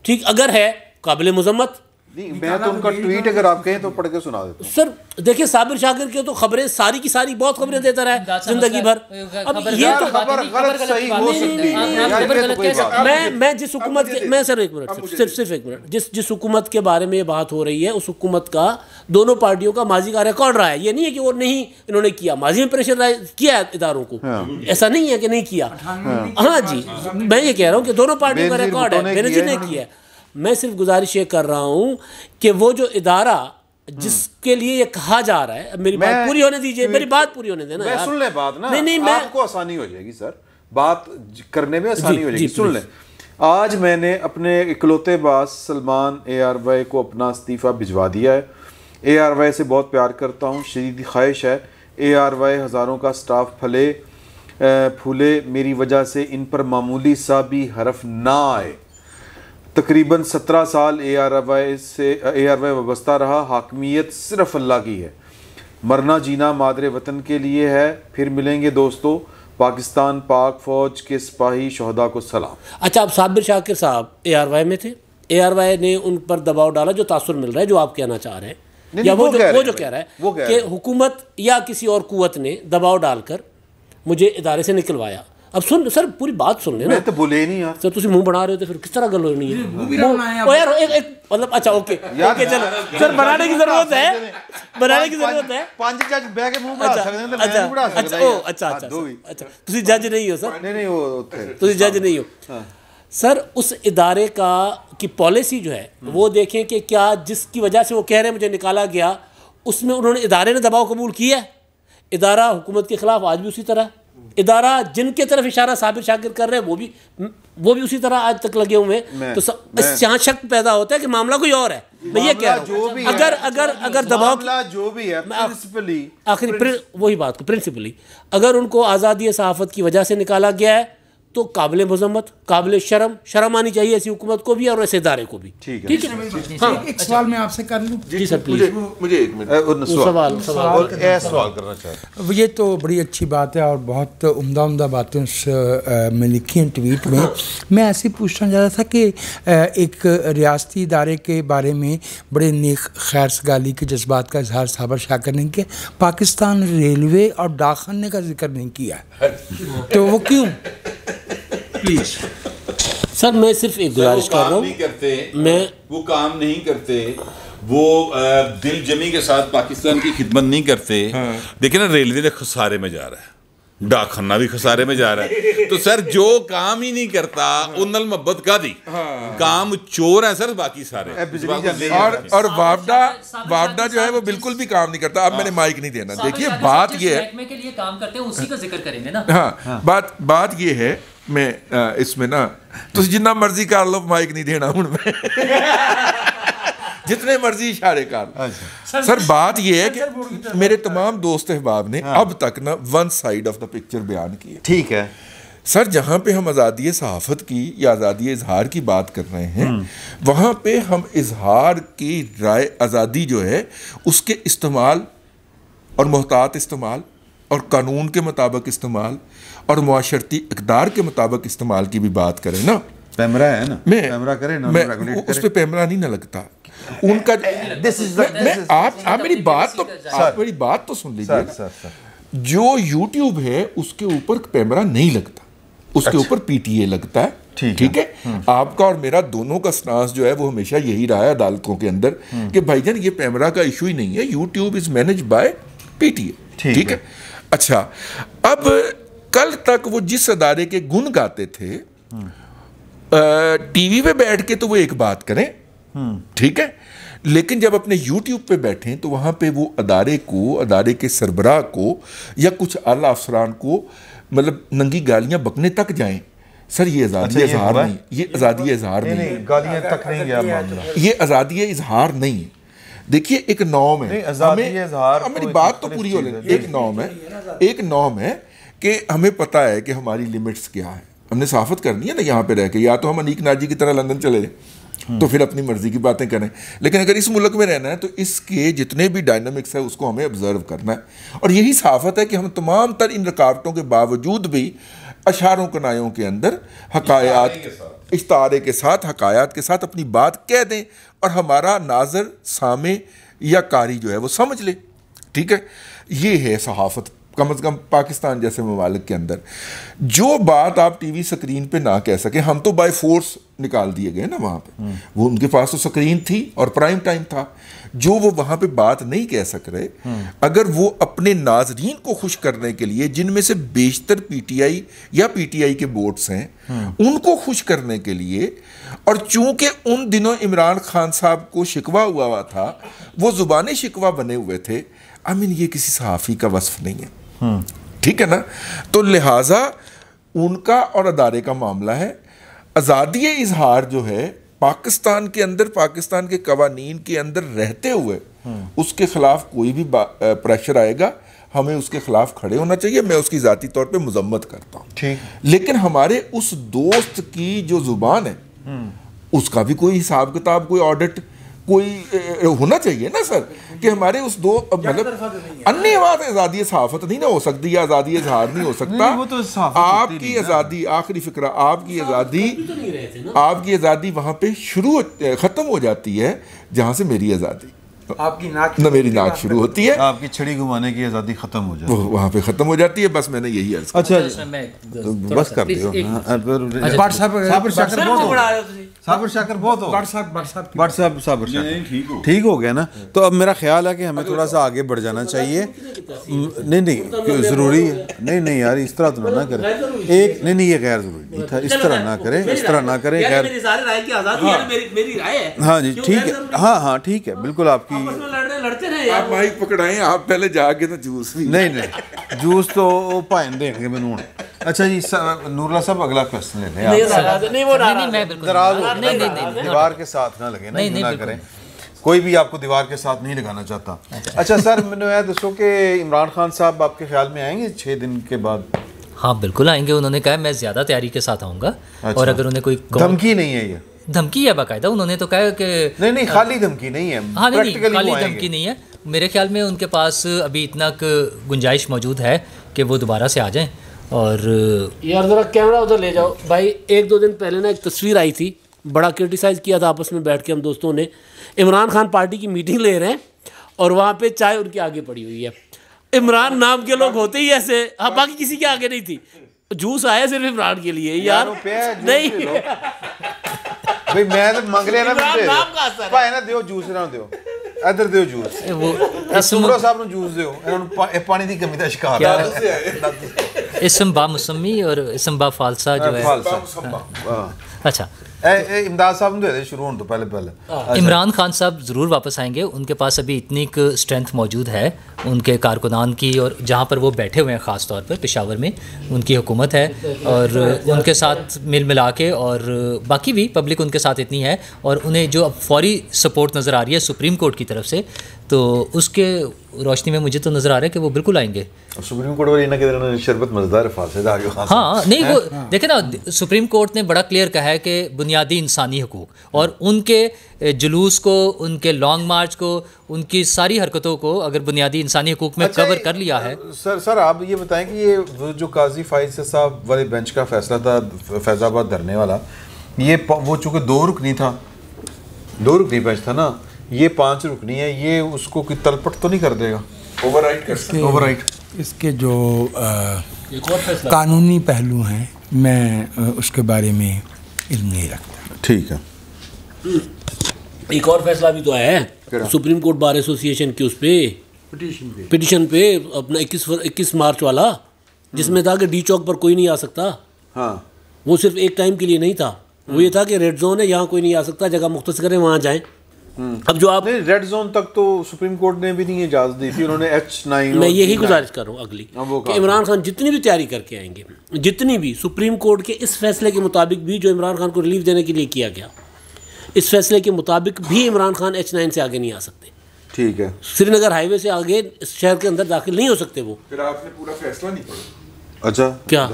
ठीक, अगर है काबिल मज़म्मत, नहीं, मैं तो उनका ट्वीट अगर आप कहें तो पढ़ के सुना देता हूं। सर देखिए, साबिर शाकिर के तो खबरें सारी की सारी बहुत खबरें देता रहा है जिंदगी भर। अब ये तो खबर गलत सही हो सकती है। मैं जिस हुकूमत के, मैं सर एक मिनट, सिर्फ एक मिनट, जिस हुकूमत के बारे में ये बात हो रही है उस हुकूमत का दोनों पार्टियों का माजी का रिकॉर्ड रहा है। ये नहीं है कि वो नहीं इन्होंने किया, माजी में प्रेशर किया है इदारों को, ऐसा नहीं है कि नहीं किया। हाँ जी, मैं ये कह रहा हूँ कि दोनों पार्टियों का रिकॉर्ड है, बेनजीर ने किया है। मैं सिर्फ गुजारिश ये कर रहा हूँ कि वो जो इदारा जिसके लिए ये कहा जा रहा है, मेरी बात पूरी होने दीजिए, मेरी बात पूरी होने देना यार। सुन ले बात ना, नहीं, आपको आसानी हो जाएगी सर, बात करने में आसानी हो जाएगी। सुन ले, आज मैंने अपने इकलौते बाज सलमान ARY को अपना इस्तीफ़ा भिजवा दिया है। ARY से बहुत प्यार करता हूँ, शदीद ख्वाहिश है ARY हज़ारों का स्टाफ फले फूले, मेरी वजह से इन पर मामूली सा भी हरफ ना आए। तकरीबन 17 साल ARY वाबस्ता रहा, हाकमियत सिर्फ अल्लाह की है, मरना जीना मादरे वतन के लिए है। फिर मिलेंगे दोस्तों, पाकिस्तान पाक फ़ौज के सिपाही शहदा को सलाम। अच्छा, अब साबिर शाकिर साहब ARY में थे, ARY ने उन पर दबाव डाला, जो तासुर मिल रहा है, जो आप कहना चाह रहे हैं, या वो जो कह रहा है कि हुकूमत या किसी और कुव्वत ने दबाव डालकर मुझे इदारे से निकलवाया। अब सुन सर, पूरी बात सुन लेना। मैं तो बोले नहीं यार सर, तुम मुंह बना रहे हो तो फिर किस तरह गल होनी है ओ यार, एक मतलब अच्छा ओके चलो सर, बनाने की जरूरत है, बनाने की जरूरत है। 5 जज बैठ के मुंह बना सकते हैं, मैं नहीं बना सकता। अच्छा, तुसी जज नहीं हो सर? नहीं वो तुसी जज नहीं हो सर। उस इदारे का की पॉलिसी जो है वो देखें कि क्या जिसकी वजह से वो कह रहे हैं मुझे निकाला गया, उसमें उन्होंने इदारे ने दबाव कबूल किया। इदारा हुकूमत के खिलाफ आज भी उसी तरह, इदारा जिनके तरफ इशारा साबिर शाकिर कर रहे हैं वो भी उसी तरह आज तक लगे हुए हैं। तो यहाँ शक पैदा होता है कि मामला कोई और है। मैं ये कह रहा हूँ, अगर दबाव जो भी है प्रिंसिपली, आखिरी वही बात को प्रिंसिपली, अगर उनको आज़ादी सहाफ़त की वजह से निकाला गया है तो काबिल मज़म्मत, काबिल शर्म आनी चाहिए ऐसी हुकूमत को भी और ऐसे इदारे को भी। ठीक है। हाँ, एक सवाल मैं आपसे कर लूँ? जी सर प्लीज़। मुझे 1 मिनट सवाल करना चाहता हूँ। ये तो बड़ी अच्छी बात है और बहुत उम्दा बातें में लिखी हैं ट्वीट में। मैं ऐसे पूछना चाह रहा था कि एक रियासती इदारे के बारे में बड़े नेक खैर सगाली के जज्बात का इजहार साबिर शाकिर ने किया, पाकिस्तान रेलवे और डाक खाने का जिक्र नहीं किया, तो वो क्यों? प्लीज सर, मैं सिर्फ एक गुजारिश कर रहा हूँ, मैं वो काम नहीं करते, वो दिल जमी के साथ पाकिस्तान की खिदमत नहीं करते। देखिए ना, रेलवे ने खसारे में जा रहा है, डाक खाना भी खसारे में जा रहा है। तो सर जो काम ही नहीं करता उन्नल मोहब्बत का दी काम चोर है सर, बाकी सारे। और वापडा जो है वो बिल्कुल भी काम नहीं करता। अब मैंने माइक नहीं देना। देखिए बात ये है के लिए काम करते हैं उसी का जिक्र करेंगे ना। हाँ, बात ये है, मैं इसमें ना तुम जिन्ना मर्जी कर लो, माइक नहीं देना हूं मैं जितने मर्जी इशारे कर। सर बात ये है कि मेरे तमाम दोस्त अहबाब ने अब तक ना one side of the picture बयान की है। ठीक है सर, जहाँ पे हम आज़ादी सहाफ़त की या आज़ादी इजहार की बात कर रहे हैं, वहाँ पे हम इजहार की राय आज़ादी जो है उसके इस्तेमाल और मोहतात इस्तेमाल और कानून के मुताबिक इस्तेमाल और मुआशरती इक़दार के मुताबिक इस्तेमाल की भी बात करें ना। पैमरा है ना, पैमरा करे ना, मैं उस पर पैमरा नहीं ना लगता उनका। आप मेरी बात तो सुन लीजिए। जो यूट्यूब है उसके ऊपर पैमरा नहीं लगता, उसके ऊपर PTA लगता है। ठीक है। आपका और मेरा दोनों का स्टांस जो है वो हमेशा यही रहा है अदालतों के अंदर कि भाईजान ये पैमरा का इशू ही नहीं है, YouTube is manage by PTA। ठीक है। अच्छा, अब कल तक वो जिस अदारे के गुण गाते थे टीवी पे बैठ के तो वो एक बात करें, ठीक है, लेकिन जब अपने YouTube पे बैठें तो वहाँ पे वो अदारे के सरबराह को या कुछ आला अफसरान को मतलब नंगी गालियाँ बकने तक जाएं। सर ये आज़ादी इजहार नहीं, ये आज़ादी इजहार नहीं, गालियाँ तक नहीं गया मामला, ये आज़ादी इजहार नहीं है। देखिए एक नॉर्म है, मेरी बात तो पूरी हो लेनी। एक नॉर्म है कि हमें पता है कि हमारी लिमिट्स क्या है, हमने सहाफ़त करनी है ना यहाँ पे रह के। या तो हम अनीक नाजी की तरह लंदन चले जाएं तो फिर अपनी मर्जी की बातें करें, लेकिन अगर इस मुल्क में रहना है तो इसके जितने भी डायनामिक्स है उसको हमें ऑब्जर्व करना है। और यही सहाफ़त है कि हम तमाम तर इन रुकावटों के बावजूद भी अशारों कनायों के अंदर हकायात इस्तारे के साथ, हकायात के साथ अपनी बात कह दें और हमारा नाज़र, सामे या कारी जो है वो समझ ले। ठीक है, ये है सहाफ़त, कम से कम पाकिस्तान जैसे ममालिक के अंदर। जो बात आप टीवी स्क्रीन पे ना कह सके, हम तो बाय फोर्स निकाल दिए गए ना वहाँ पे, वो उनके पास तो स्क्रीन थी और प्राइम टाइम था, जो वो वहाँ पे बात नहीं कह सक रहे, अगर वो अपने नाजरीन को खुश करने के लिए, जिनमें से बेशतर पीटीआई या पीटीआई के बोर्ड्स हैं, उनको खुश करने के लिए, और चूंकि उन दिनों इमरान खान साहब को शिकवा हुआ था, वो ज़ुबानी शिकवा बने हुए थे, आई मीन ये किसी सहाफ़ी का वस्फ नहीं है। ठीक है ना, तो लिहाजा उनका और अदारे का मामला है। आज़ादी इजहार जो है पाकिस्तान के अंदर, पाकिस्तान के कवानीन के अंदर रहते हुए, उसके खिलाफ कोई भी प्रेशर आएगा, हमें उसके खिलाफ खड़े होना चाहिए। मैं उसकी ज़ाती तौर पे मजम्मत करता हूँ, ठीक, लेकिन हमारे उस दोस्त की जो जुबान है उसका भी कोई हिसाब किताब, कोई ऑडिट, कोई होना चाहिए ना सर, कि हमारे उस दो मतलब अन्य बात आज़ादी सहाफ़त नहीं ना हो सकती, या आज़ादी इजहार नहीं हो सकता। वो तो आपकी आज़ादी, आखिरी फिक्रा, आपकी आज़ादी वहाँ पे शुरू ख़त्म हो जाती है जहाँ से मेरी आज़ादी, आपकी नाक न मेरी नाक शुरू होती है, आपकी छड़ी घुमाने की आज़ादी ख़त्म हो जाती है, वहाँ पे ख़त्म हो जाती है। बस मैंने यही अर्ज़। अच्छा बस कर दियो। ठीक हो गया ना। तो अब मेरा ख्याल है कि हमें थोड़ा सा आगे बढ़ जाना चाहिए। नहीं ज़रूरी है, नहीं यार इस तरह तो ना करें, एक नहीं ये गैर ज़रूरी नहीं था, इस तरह ना करें, इस तरह ना करें। हाँ जी ठीक है, हाँ ठीक है, बिल्कुल आपकी। लड़ते रहे आप माइक पकड़ाएं, आप पहले जाके तो जूस भी नहीं जूस तो भाई देंगे मैनू। अच्छा जी नूरला साहब अगला क्वेश्चन ले लें। दीवार के साथ ना लगे ना करें, कोई भी आपको दीवार के साथ नहीं लगाना चाहता। अच्छा सर मैंने यह दसो कि इमरान खान साहब आपके ख्याल में आएंगे 6 दिन के बाद? हाँ बिल्कुल आएंगे, उन्होंने कहा मैं ज़्यादा तैयारी के साथ आऊँगा। और अगर उन्हें कोई धमकी नहीं है, ये धमकी है बाकायदा, उन्होंने तो कहा कि नहीं खाली धमकी नहीं है। हाँ नहीं खाली धमकी नहीं है, मेरे ख्याल में उनके पास अभी इतना गुंजाइश मौजूद है कि वो दोबारा से आ जाएं। और यार ज़रा कैमरा उधर ले जाओ भाई। 1-2 दिन पहले ना एक तस्वीर आई थी, बड़ा क्रिटिसाइज़ किया था आपस में बैठ के हम दोस्तों ने। इमरान खान पार्टी की मीटिंग ले रहे हैं और वहाँ पे चाय उनके आगे पड़ी हुई है। इमरान नाम के लोग होते ही ऐसे, हाँ बाकी किसी के आगे नहीं थी। जूस आया सिर्फ इमरान के लिए यार, नहीं भाई मैं तो मंग रहा ना भाई ना दियो जूस ना दियो, इधर दियो जूस, वो सुमरो साहब ਨੂੰ जूस दियो, ਇਹਨਾਂ पानी ਦੀ कमी ਦਾ शिकार है। इसम बा मुसम्मी और इसम बा फालसा जो है। अच्छा इमदाद साहब ने दे दे शुरू होने तो पहले इमरान खान साहब ज़रूर वापस आएंगे। उनके पास अभी इतनी स्ट्रेंथ मौजूद है उनके कारकुनान की, और जहाँ पर वो बैठे हुए हैं ख़ास तौर पर पेशावर में उनकी हुकूमत है, और उनके साथ मिल मिला के, और बाकी भी पब्लिक उनके साथ इतनी है, और उन्हें जो अब फौरी सपोर्ट नज़र आ रही है सुप्रीम कोर्ट की तरफ से, तो उसके रोशनी में मुझे तो नज़र आ रहा है कि वो बिल्कुल आएंगे। सुप्रीम कोर्ट वाली ना शरबत मज़ेदार है। हाँ नहीं वो देखे ना, सुप्रीम कोर्ट ने बड़ा क्लियर कहा है कि बुनियादी इंसानी हकूक़ और उनके जुलूस को, उनके लॉन्ग मार्च को, उनकी सारी हरकतों को अगर बुनियादी इंसानी हकूक़ में कवर कर लिया है। सर आप ये बताएं कि ये जो काजी फाइज साहब वाले बेंच का फैसला था फैज़ाबाद धरने वाला, ये वो चूँकि 2 रुकनी था, 2 रुकनी बेंच था ना, ये 5 रुकनी है, ये उसको कोई तलपट तो नहीं कर देगा? ओवरराइट इसके जो कानूनी पहलू हैं मैं उसके बारे में इल्म नहीं रखता। ठीक है। एक और फैसला भी तो आया है सुप्रीम कोर्ट बार एसोसिएशन के, उस पे पिटिशन पे अपना 21 मार्च वाला, जिसमें था कि डी चौक पर कोई नहीं आ सकता। हाँ वो सिर्फ एक टाइम के लिए नहीं था, वो ये था कि रेड जोन है, यहाँ कोई नहीं आ सकता, जगह मुख्तस करें वहाँ जाएं। अब जो आप रेड जोन तक तो सुप्रीम कोर्ट ने भी नहीं इजाज़त दी थी, उन्होंने H9। मैं यही गुजारिश कर रहा हूँ अगली कि इमरान खान जितनी भी तैयारी करके आएंगे, जितनी भी सुप्रीम कोर्ट के इस फैसले के मुताबिक भी जो इमरान खान को रिलीफ देने के लिए किया गया, इस फैसले के मुताबिक भी इमरान खान H9 से आगे नहीं आ सकते। ठीक है। श्रीनगर हाईवे से आगे शहर के अंदर दाखिल नहीं हो सकते वो। फिर आपने पूरा फैसला नहीं पढ़ा? अच्छा क्या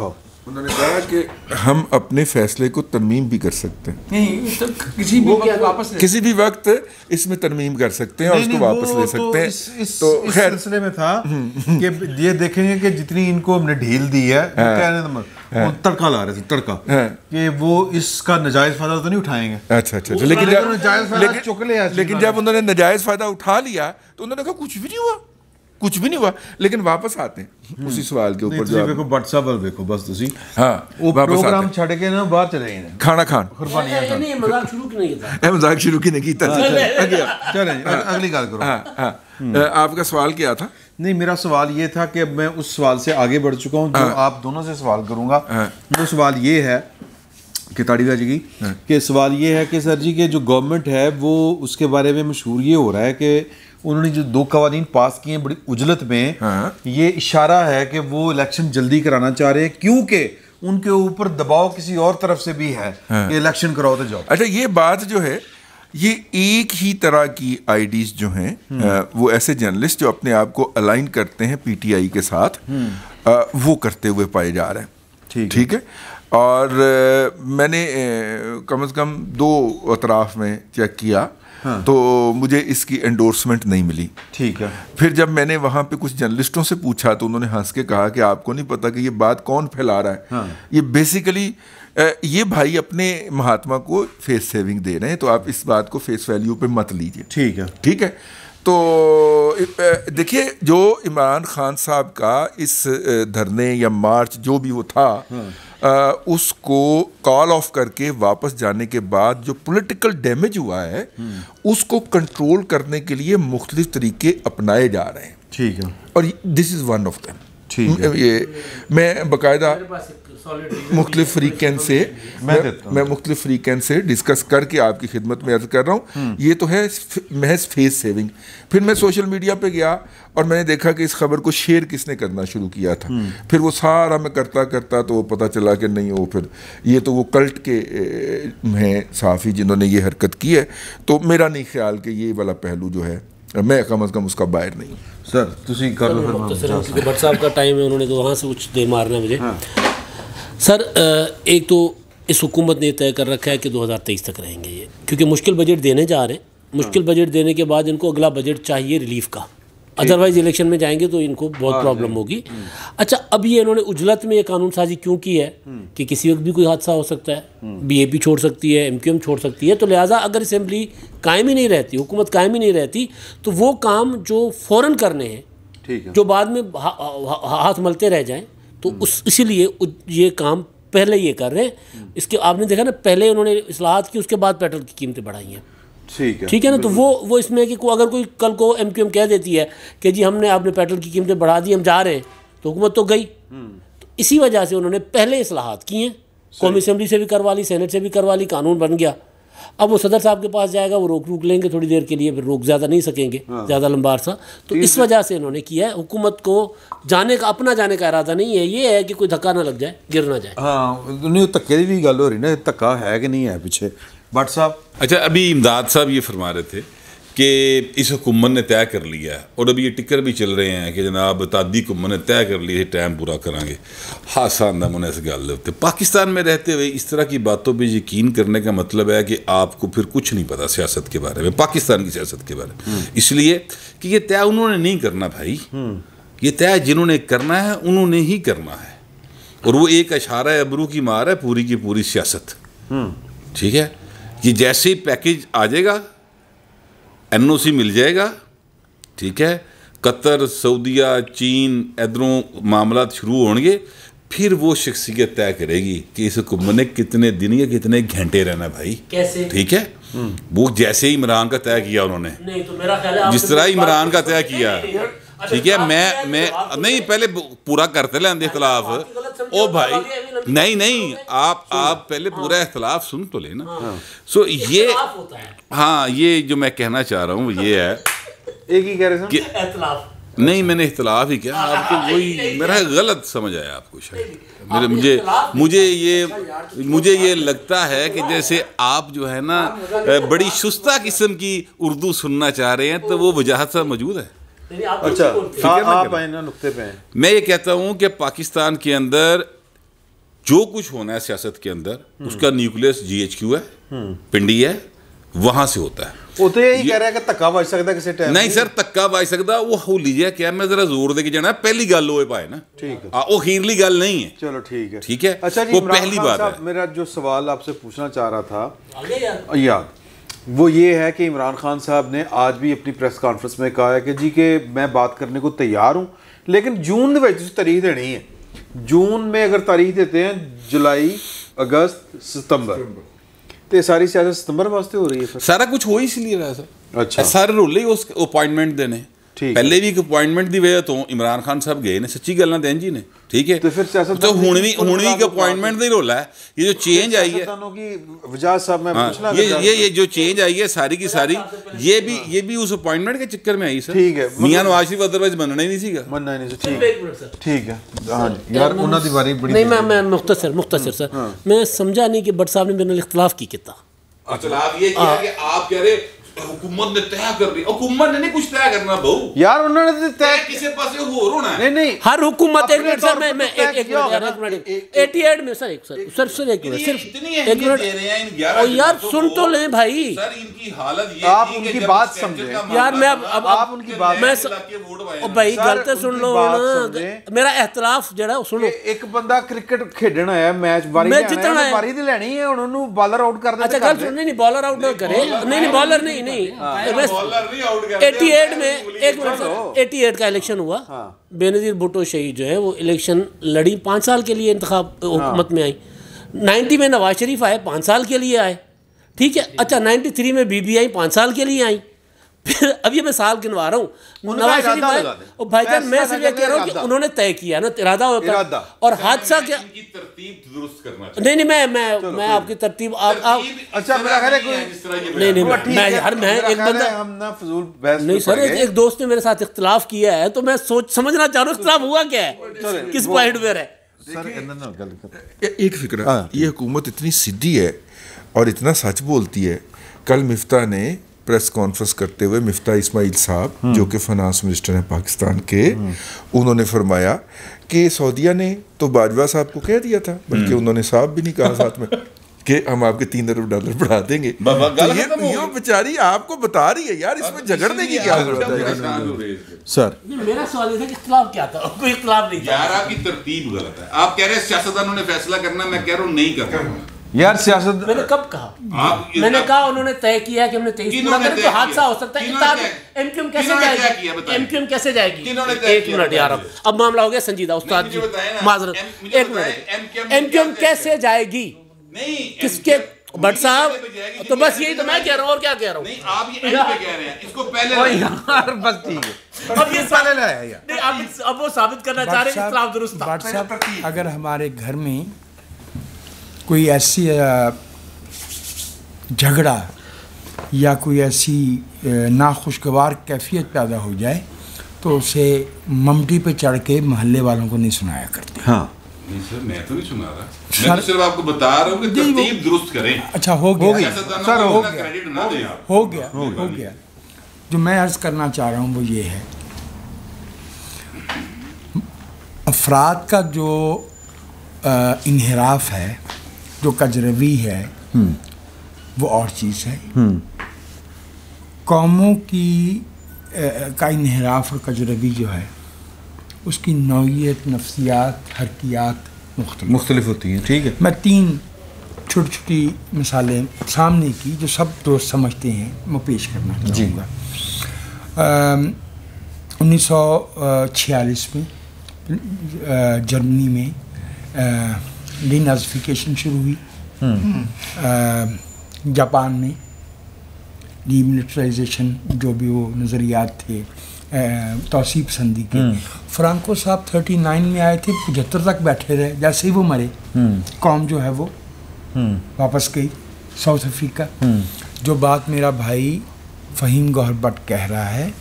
उन्होंने कहा कि हम अपने फैसले को तरमीम भी कर सकते हैं, नहीं तो किसी भी वक्त वापस किसी भी वक्त इसमें तरमीम कर सकते हैं और उसको वापस ले सकते हैं। तो खैर सिलसिले में था कि ये देखेंगे कि जितनी इनको हमने ढील दी है, वो तड़का ला रहे थे, तड़का कि वो इसका नजायज फायदा तो नहीं उठाएंगे। अच्छा, लेकिन जब उन्होंने नजायज फायदा उठा लिया तो उन्होंने कहा कुछ भी नहीं हुआ, कुछ भी नहीं हुआ। लेकिन वापस आते हैं उसी सवाल के ऊपर जो देखो WhatsApp पर देखो बस तुसी हाँ वो प्रोग्राम छड़ के ना बाहर चले गए खाना खान नहीं मजाक शुरू की नहीं किया, मजाक शुरू की नहीं कीता। चलें अगली गल करो। आपका सवाल क्या था? नहीं, मेरा सवाल ये था कि अब मैं उस सवाल से आगे बढ़ चुका हूँ जो आप दोनों से सवाल करूँगा। वो सवाल ये है कि ताड़ीवा जी की कि सवाल ये है कि सर जी के जो गवर्नमेंट है वो उसके बारे में मशहूर ये हो रहा है कि उन्होंने जो 2 कवानीन पास किए हैं बड़ी उजलत में, ये इशारा है कि वो इलेक्शन जल्दी कराना चाह रहे हैं क्योंकि उनके ऊपर दबाव किसी और तरफ से भी है कि इलेक्शन कराओ तो जाओ। अच्छा, ये बात जो है ये एक ही तरह की आईडीज जो हैं वो ऐसे जर्नलिस्ट जो अपने आप को अलाइन करते हैं पीटीआई के साथ वो करते हुए पाए जा रहे हैं। ठीक है। और मैंने कम से कम 2 अतराफ में चेक किया तो मुझे इसकी एंडोर्समेंट नहीं मिली। ठीक है। फिर जब मैंने वहाँ पे कुछ जर्नलिस्टों से पूछा तो उन्होंने हंस के कहा कि आपको नहीं पता कि ये बात कौन फैला रहा है। ये बेसिकली ये भाई अपने महात्मा को फेस सेविंग दे रहे हैं, तो आप इस बात को फेस वैल्यू पे मत लीजिए। ठीक है, ठीक है। तो देखिए, जो इमरान खान साहब का इस धरने या मार्च जो भी वो था उसको कॉल ऑफ करके वापस जाने के बाद जो पॉलिटिकल डैमेज हुआ है उसको कंट्रोल करने के लिए मुख्तलिफ तरीके अपनाए जा रहे हैं। ठीक है। और this is one of them. ठीक है। ये मैं बाकायदा मुख्तलिफ फ्रीकैन से मैं मुख्तलिफ फ्रीकैन से डिस्कस करके आपकी खिदमत में अर्ज कर रहा हूँ। ये तो है महज फेस सेविंग। फिर मैं सोशल मीडिया पे गया और मैंने देखा कि इस खबर को शेयर किसने करना शुरू किया था। फिर वो सारा मैं करता करता तो पता चला कि नहीं, वो फिर ये तो वो कल्ट के हैं सहाफ़ी जिन्होंने ये हरकत की है। तो मेरा नहीं ख्याल कि ये वाला पहलू जो है मैं कम अज़ कम उसका बाहर नहीं। सर तुसी कर लो फिर। भट्ट साहब का टाइम है, उन्होंने तो वहाँ से कुछ देर मारना है मुझे। सर एक तो इस हुकूमत ने तय कर रखा है कि 2023 तक रहेंगे ये, क्योंकि मुश्किल बजट देने जा रहे हैं। मुश्किल बजट देने के बाद इनको अगला बजट चाहिए रिलीफ का, अदरवाइज इलेक्शन में जाएंगे तो इनको बहुत प्रॉब्लम होगी। अच्छा, अब ये इन्होंने उजलत में ये कानून साजी क्यों की है कि किसी वक्त भी कोई हादसा हो सकता है, बीएपी छोड़ सकती है, एमक्यूएम छोड़ सकती है। तो लिहाजा अगर असेंबली कायम ही नहीं रहती, हुकूमत कायम ही नहीं रहती, तो वो काम जो फ़ौरन करने हैं, ठीक है, जो बाद में हाथ मलते रह जाएं, तो इसीलिए ये काम पहले ये कर रहे हैं। इसके आपने देखा ना, पहले उन्होंने इस्लाहात की, उसके बाद पेट्रोल की कीमतें बढ़ाई हैं। ठीक है ना। तो वो इसमें कि अगर कोई कल को एमक्यूएम कह देती है कि जी हमने आपने पेट्रोल की कीमतें बढ़ा दी, हम जा रहे हैं, तो हुकूमत तो गई। तो इसी वजह से उन्होंने पहले इस्लाहात किए हैं, कौमी असम्बली से भी करवा ली, सेनेट से भी करवा ली, कानून बन गया। अब वो सदर साहब के पास जाएगा, वो रोक लेंगे थोड़ी देर के लिए, फिर रोक ज़्यादा नहीं सकेंगे, ज़्यादा लंबा अरसा। तो इस वजह से इन्होंने किया है। हुकूमत को अपना जाने का इरादा नहीं है, ये है कि कोई धक्का ना लग जाए, गिर ना जाए। हाँ, नहीं धक्के की भी गल हो रही ना, धक्का है कि नहीं है पीछे। भट्ट साहब, अच्छा, अभी इमदाद साहब ये फरमा रहे थे कि इस हुकूमत ने तय कर लिया है और अभी ये टिकर भी चल रहे हैं कि जनाब तादी हुकूमत ने तय कर लिया है, टाइम पूरा करांगे। हादसा आंदा मुने इस गल होते पाकिस्तान में रहते हुए इस तरह की बातों पर यकीन करने का मतलब है कि आपको फिर कुछ नहीं पता सियासत के बारे में, पाकिस्तान की सियासत के बारे में। इसलिए कि ये तय उन्होंने नहीं करना भाई, ये तय जिन्होंने करना है उन्होंने ही करना है। और वो एक इशारा अबरू की मार है पूरी की पूरी सियासत। ठीक है, ये जैसे ही पैकेज आ जाएगा, एनओसी मिल जाएगा, ठीक है, कतर, सऊदीया, चीन इधरों मामला शुरू होंगे, फिर वो शख्सियत तय करेगी कि इस हुकूमत ने कितने दिन या कितने घंटे रहना भाई, कैसे। ठीक है, वो जैसे ही इमरान का तय किया उन्होंने, नहीं तो मेरा ख्याल है जिस तरह इमरान का तय किया, ठीक है, मैं नहीं पहले पूरा करते लेंगे इख्तलाफ। ओ भाई नहीं, आप पहले पूरा इख्तलाफ सुन तो लेना। सो ये हाँ, ये जो मैं कहना चाह रहा हूँ ये है, एक ही कह रहे कि नहीं, मैंने इख्तलाफ ही किया, आपको वही मेरा गलत समझ आया आपको शायद। मुझे ये लगता है कि जैसे आप जो है ना बड़ी शुस्ता किस्म की उर्दू सुनना चाह रहे हैं, तो वो वजाहत सा मौजूद है। अच्छा, आप आए ना नुक्ते पे हैं। मैं ये कहता हूँ कि पाकिस्तान के अंदर जो कुछ होना है सियासत के अंदर उसका न्यूक्लियस GHQ है, पिंडी है, वहां से होता है। वो तो यही कह रहा है कि धक्का बज सकता किसी टाइम नहीं सर, धक्का बज सकता वो हो लीजिए क्या, मैं जरा जोर दे के जाना पहली गल होए पाए ना, ठीक है, वो अखीरली गल नहीं है। चलो ठीक है, ठीक है, अच्छा जी, वो पहली बात है। मेरा जो सवाल आपसे पूछना चाह रहा था याद वो ये है कि इमरान खान साहब ने आज भी अपनी प्रेस कॉन्फ्रेंस में कहा है कि जी कि मैं बात करने को तैयार हूँ, लेकिन जून में तारीख देनी है। जून में अगर तारीख देते हैं जुलाई, अगस्त, सितंबर, तो सारी सियासत सितंबर वास्ते हो रही है। सारा कुछ हो इसलिए रहा सर। अच्छा, सारे रोले ही उस अपॉइंटमेंट देने, पहले भी एक अपॉइंटमेंट की वजह तो इमरान खान साहब गए ने, सच्ची गल्लां देन जी ने, ठीक है, तो फिर सियासत तो हुण भी एक अपॉइंटमेंट का ही रोला है। ये जो चेंज आई है वजह साहब मैं पूछना, ये जो चेंज आई है सारी की सारी, ये भी उस अपॉइंटमेंट के चक्कर में आई सर। ठीक है, मियां नवाज शरीफ अदरवाइज बनना ही नहीं सीगा, बनना ही नहीं था। ठीक है, हां यार उन्हां दी बारी बड़ी नहीं, मैं मुख्तसर सर, मैं समझा नहीं कि भट्ट साहब ने मेरे नाल इख्तलाफ की किता। इख्तलाफ ये किया कि आप कह रहे हुकूमत ने तय कर रही, हुकूमत ने नहीं कुछ तय करना बहु यार, उन्होंने तय किसी पासे होर होना है। नहीं हर हुकूमत एक मिनट सर, मैं एक मिनट 88 में सर एक मिनट सिर्फ एक मिनट और यार सुन तो लें भाई सर, इनकी हालत ये, आप उनकी बात समझे यार, मैं अब आप उनकी बात, मैं भाई गलत सुन लो ना, मेरा एहतराफ जड़ा सुनो। एक बंदा क्रिकेट खेडण आया, मैच बारी दी लेनी है, हुण ओनू बॉलर आउट कर दे। अच्छा गल सुन, नहीं बॉलर आउट ना करे, नहीं बॉलर नहीं 88 में एक मिनट सर, 88 का इलेक्शन हुआ, बेनजीर भुट्टो शहीद जो है वो इलेक्शन लड़ी, 5 साल के लिए इंतखाब हुकूमत में आई। 90 में नवाज शरीफ आए, 5 साल के लिए आए, ठीक है। अच्छा 93 में बीबी आई, 5 साल के लिए आई। फिर अब ये मैं साल गिनवा रहा हूँ, नवाज शरीफ आए और भाईजान मैं सिर्फ ये कह रहा हूँ कि उन्होंने तय किया ना, इरादा होता और हादसा क्या, तरतीब दुरुस्त करना। नहीं मैं आपकी तरतीब आप अच्छा मेरा ख्याल है कोई नहीं मैं यार मैं एक बंदा हम ना फजूल बहस नहीं सर, एक दोस्त ने मेरे साथ इख्तिलाफ किया है तो मैं समझना चाह रहा हूँ इख्तिलाफ हुआ क्या है, किस पॉइंट पे है। एक फिक्र, ये हुकूमत इतनी सीधी है और इतना सच बोलती है। कल मिफ्ता ने प्रेस कॉन्फ्रेंस करते हुए, मिफ्ता इस्माइल साहब जो कि फाइनेंस मिनिस्टर हैं पाकिस्तान के, उन्होंने फरमाया कि सऊदीया ने तो बाजवा साहब को कह दिया था, बल्कि उन्होंने साहब भी नहीं कहा साथ में कि हम आपके $3 अरब बढ़ा देंगे। तो ये बेचारी आपको बता रही है यार, इसमें झगड़ने की क्या जरूरत है सर? मेरा सवाल ये था कि इख्तिलाफ क्या था, कोई इख्तिलाफ नहीं यार, आपकी तरतीब गलत है। आप कह रहे हैं सियासतदानों ने फैसला करना, मैं कह रहा हूँ नहीं करना यार सियासत। मैंने कब कहा? मैंने कहा उन्होंने तय किया है कि हमने 23 पूरा करें तो हादसा हो सकता है। एमक्यूएम कैसे जाएगी? एमक्यूएम कैसे जाएगी? एक मिनट यार, अब मामला हो गया संजीदा। उस्ताद जी माजरत, एक मिनट, एमक्यूएम कैसे जाएगी? किसके? भट्ट साहब, तो बस यही तो मैं कह रहा हूँ, और क्या कह रहा हूँ? आप ये एंड पे कह रहे हैं, इसको पहले यार बस ठीक है, अब ये पहले लाया यार, अब वो साबित करना चाह रहे हैं इस्लाम दुरुस्त था। भट्ट साहब, अगर हमारे घर में कोई ऐसी झगड़ा या कोई ऐसी नाखुशगवार कैफियत पैदा हो जाए तो उसे ममटी पे चढ़ के मोहल्ले वालों को नहीं सुनाया करते। हाँ नहीं सर, मैं तो नहीं सुना रहा, मैं तो सिर्फ आपको बता रहा हूँ कि तरतीब दुरुस्त करें। अच्छा हो गया सर, हो गया। जो मैं अर्ज करना चाह रहा हूँ वो ये है, अफराद का जो इन्हिराफ है, जो कजरवी है, वो और चीज़ है। कौमों की का इन्हिराफ और कजरवी जो है उसकी नौइयत, नफ्सियात, हरकियात मुख्तलिफ होती हैं। ठीक है, मैं 3 छोटी छोटी मिसालें सामने की जो सब दोस्त समझते हैं मैं पेश करना चाहूँगा। 1946 में जर्मनी में डीनाज़िफिकेशन शुरू हुई, जापान में डीमिलिटराइजेशन, जो भी वो नज़रियात थे तौसीफ़ पसंदी के। फ्रांको साहब 39 में आए थे, 75 तक बैठे रहे, जैसे ही वो मरे कौम जो है वो वापस गई साउथ अफ्रीका। जो बात मेरा भाई फ़हीम गौहर भट्ट कह रहा है,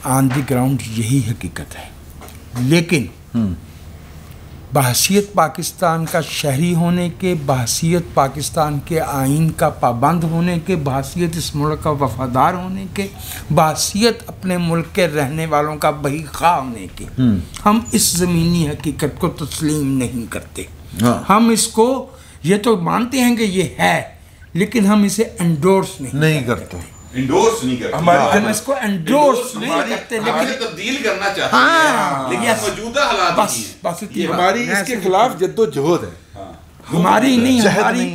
ऑन द ग्राउंड यही हकीकत है। लेकिन बहसीत पाकिस्तान का शहरी होने के, बहसीत पाकिस्तान के आइन का पाबंद होने के, बहसीत इस मुल्क का वफादार होने के, बहसीत अपने मुल्क के रहने वालों का बही ख़्वाह होने के, हम इस ज़मीनी हकीकत को तस्लीम नहीं करते। हम इसको ये तो मानते हैं कि ये है, लेकिन हम इसे एंडोर्स नहीं करते, इंडोर्स नहीं करते, हम इसको एंडोर्स नहीं करते, लेकिन तब्दील करना चाहते हैं, लेकिन मौजूदा हालात बस हमारी इसके खिलाफ जद्दोजहद है। हमारी नहीं,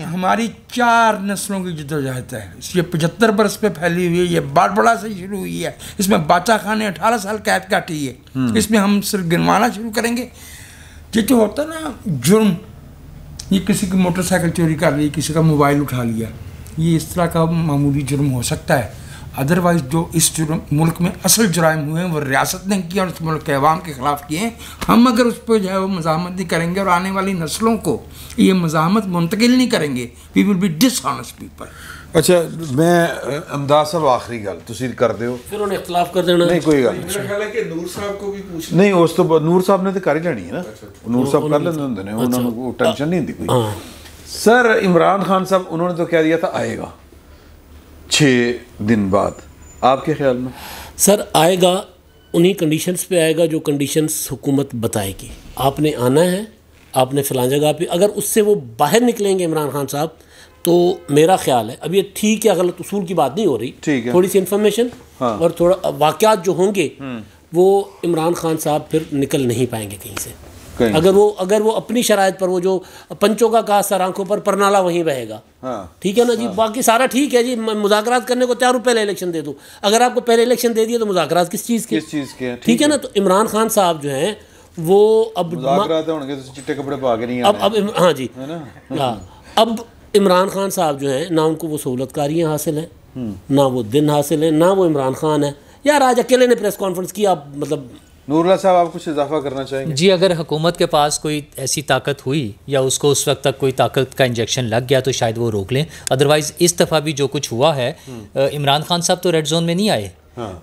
हमारी 4 नस्लों की जद्दोजहद है। ये 75 बरस पे फैली हुई है, ये बारबड़ा से शुरू हुई है। इसमें बाचा खान ने 18 साल कैद काटी है। इसमें हम सिर्फ गिनवाना शुरू करेंगे। ये जो होता है ना जुर्म, ये किसी की मोटरसाइकिल चोरी कर ली, किसी का मोबाइल उठा लिया, ये इस तरह का मामूली जुर्म हो सकता है। अदरवाइज जो इस जुर्म मुल्क में असल जुराइम हुए हैं वो रियासत ने किया और इस मुल्क के अवाम के ख़िलाफ़ किए हैं। हम अगर उस पर जो है वो मज़ाहमत नहीं करेंगे और आने वाली नस्लों को ये मज़ाहमत मुंतकिल नहीं करेंगे, we will be dishonest people. अच्छा, मैं अमदाद साहब आखिरी गल तुसीं करदे हो, फिर उन्हें इख्तलाफ कर देना। नहीं कोई गल मेरा ख्याल है कि नूर साहब को भी पूछना नहीं, उस तो नूर साहब ने तो कर ही लेनी है ना, नूर साहब कर लेंदे हुंदे ने, उन्होंने को टेंशन नहीं होंदी कोई। सर इमरान खान साहब उन्होंने तो कह दिया था आएगा 6 दिन बाद, आपके ख्याल में? सर आएगा, उन्हीं कंडीशंस पे आएगा जो कंडीशंस हुकूमत बताएगी। आपने आना है, आपने फ़लाँ जगह पे, अगर उससे वो बाहर निकलेंगे इमरान खान साहब, तो मेरा ख्याल है, अब ये ठीक है गलत उसूल की बात नहीं हो रही, थोड़ी सी इन्फॉर्मेशन और थोड़ा वाक़यात जो होंगे वो इमरान खान साहब फिर निकल नहीं पाएंगे कहीं से। अगर वो अपनी शराइत पर, वो जो पंचों का कहा सर आंखों पर परनाला वहीं बहेगा। ठीक है ना जी, बाकी सारा ठीक है जी, मुज़ाकरात करने को तैयार हूँ, पहले इलेक्शन दे दूँ। अगर आपको पहले इलेक्शन दे दिए तो मुज़ाकरात किस चीज़ के? ठीक है ना। तो इमरान खान साहब जो हैं वो अब चिट्टे कपड़े पा के नहीं अब हाँ जी, अब इमरान खान साहब जो हैं ना उनको वो सहूलतकारियाँ हासिल हैं, ना वो दिन हासिल हैं, ना वो इमरान खान है। यार आज अकेले ने प्रेस कॉन्फ्रेंस किया, मतलब नूरुल्लाह साहब आप कुछ इजाफा करना चाहेंगे? जी, अगर हुकूमत के पास कोई ऐसी ताकत हुई या उसको उस वक्त तक कोई ताकत का इंजेक्शन लग गया तो शायद वो रोक लें। अदरवाइज़ इस दफ़ा भी जो कुछ हुआ है, इमरान खान साहब तो रेड जोन में नहीं आए,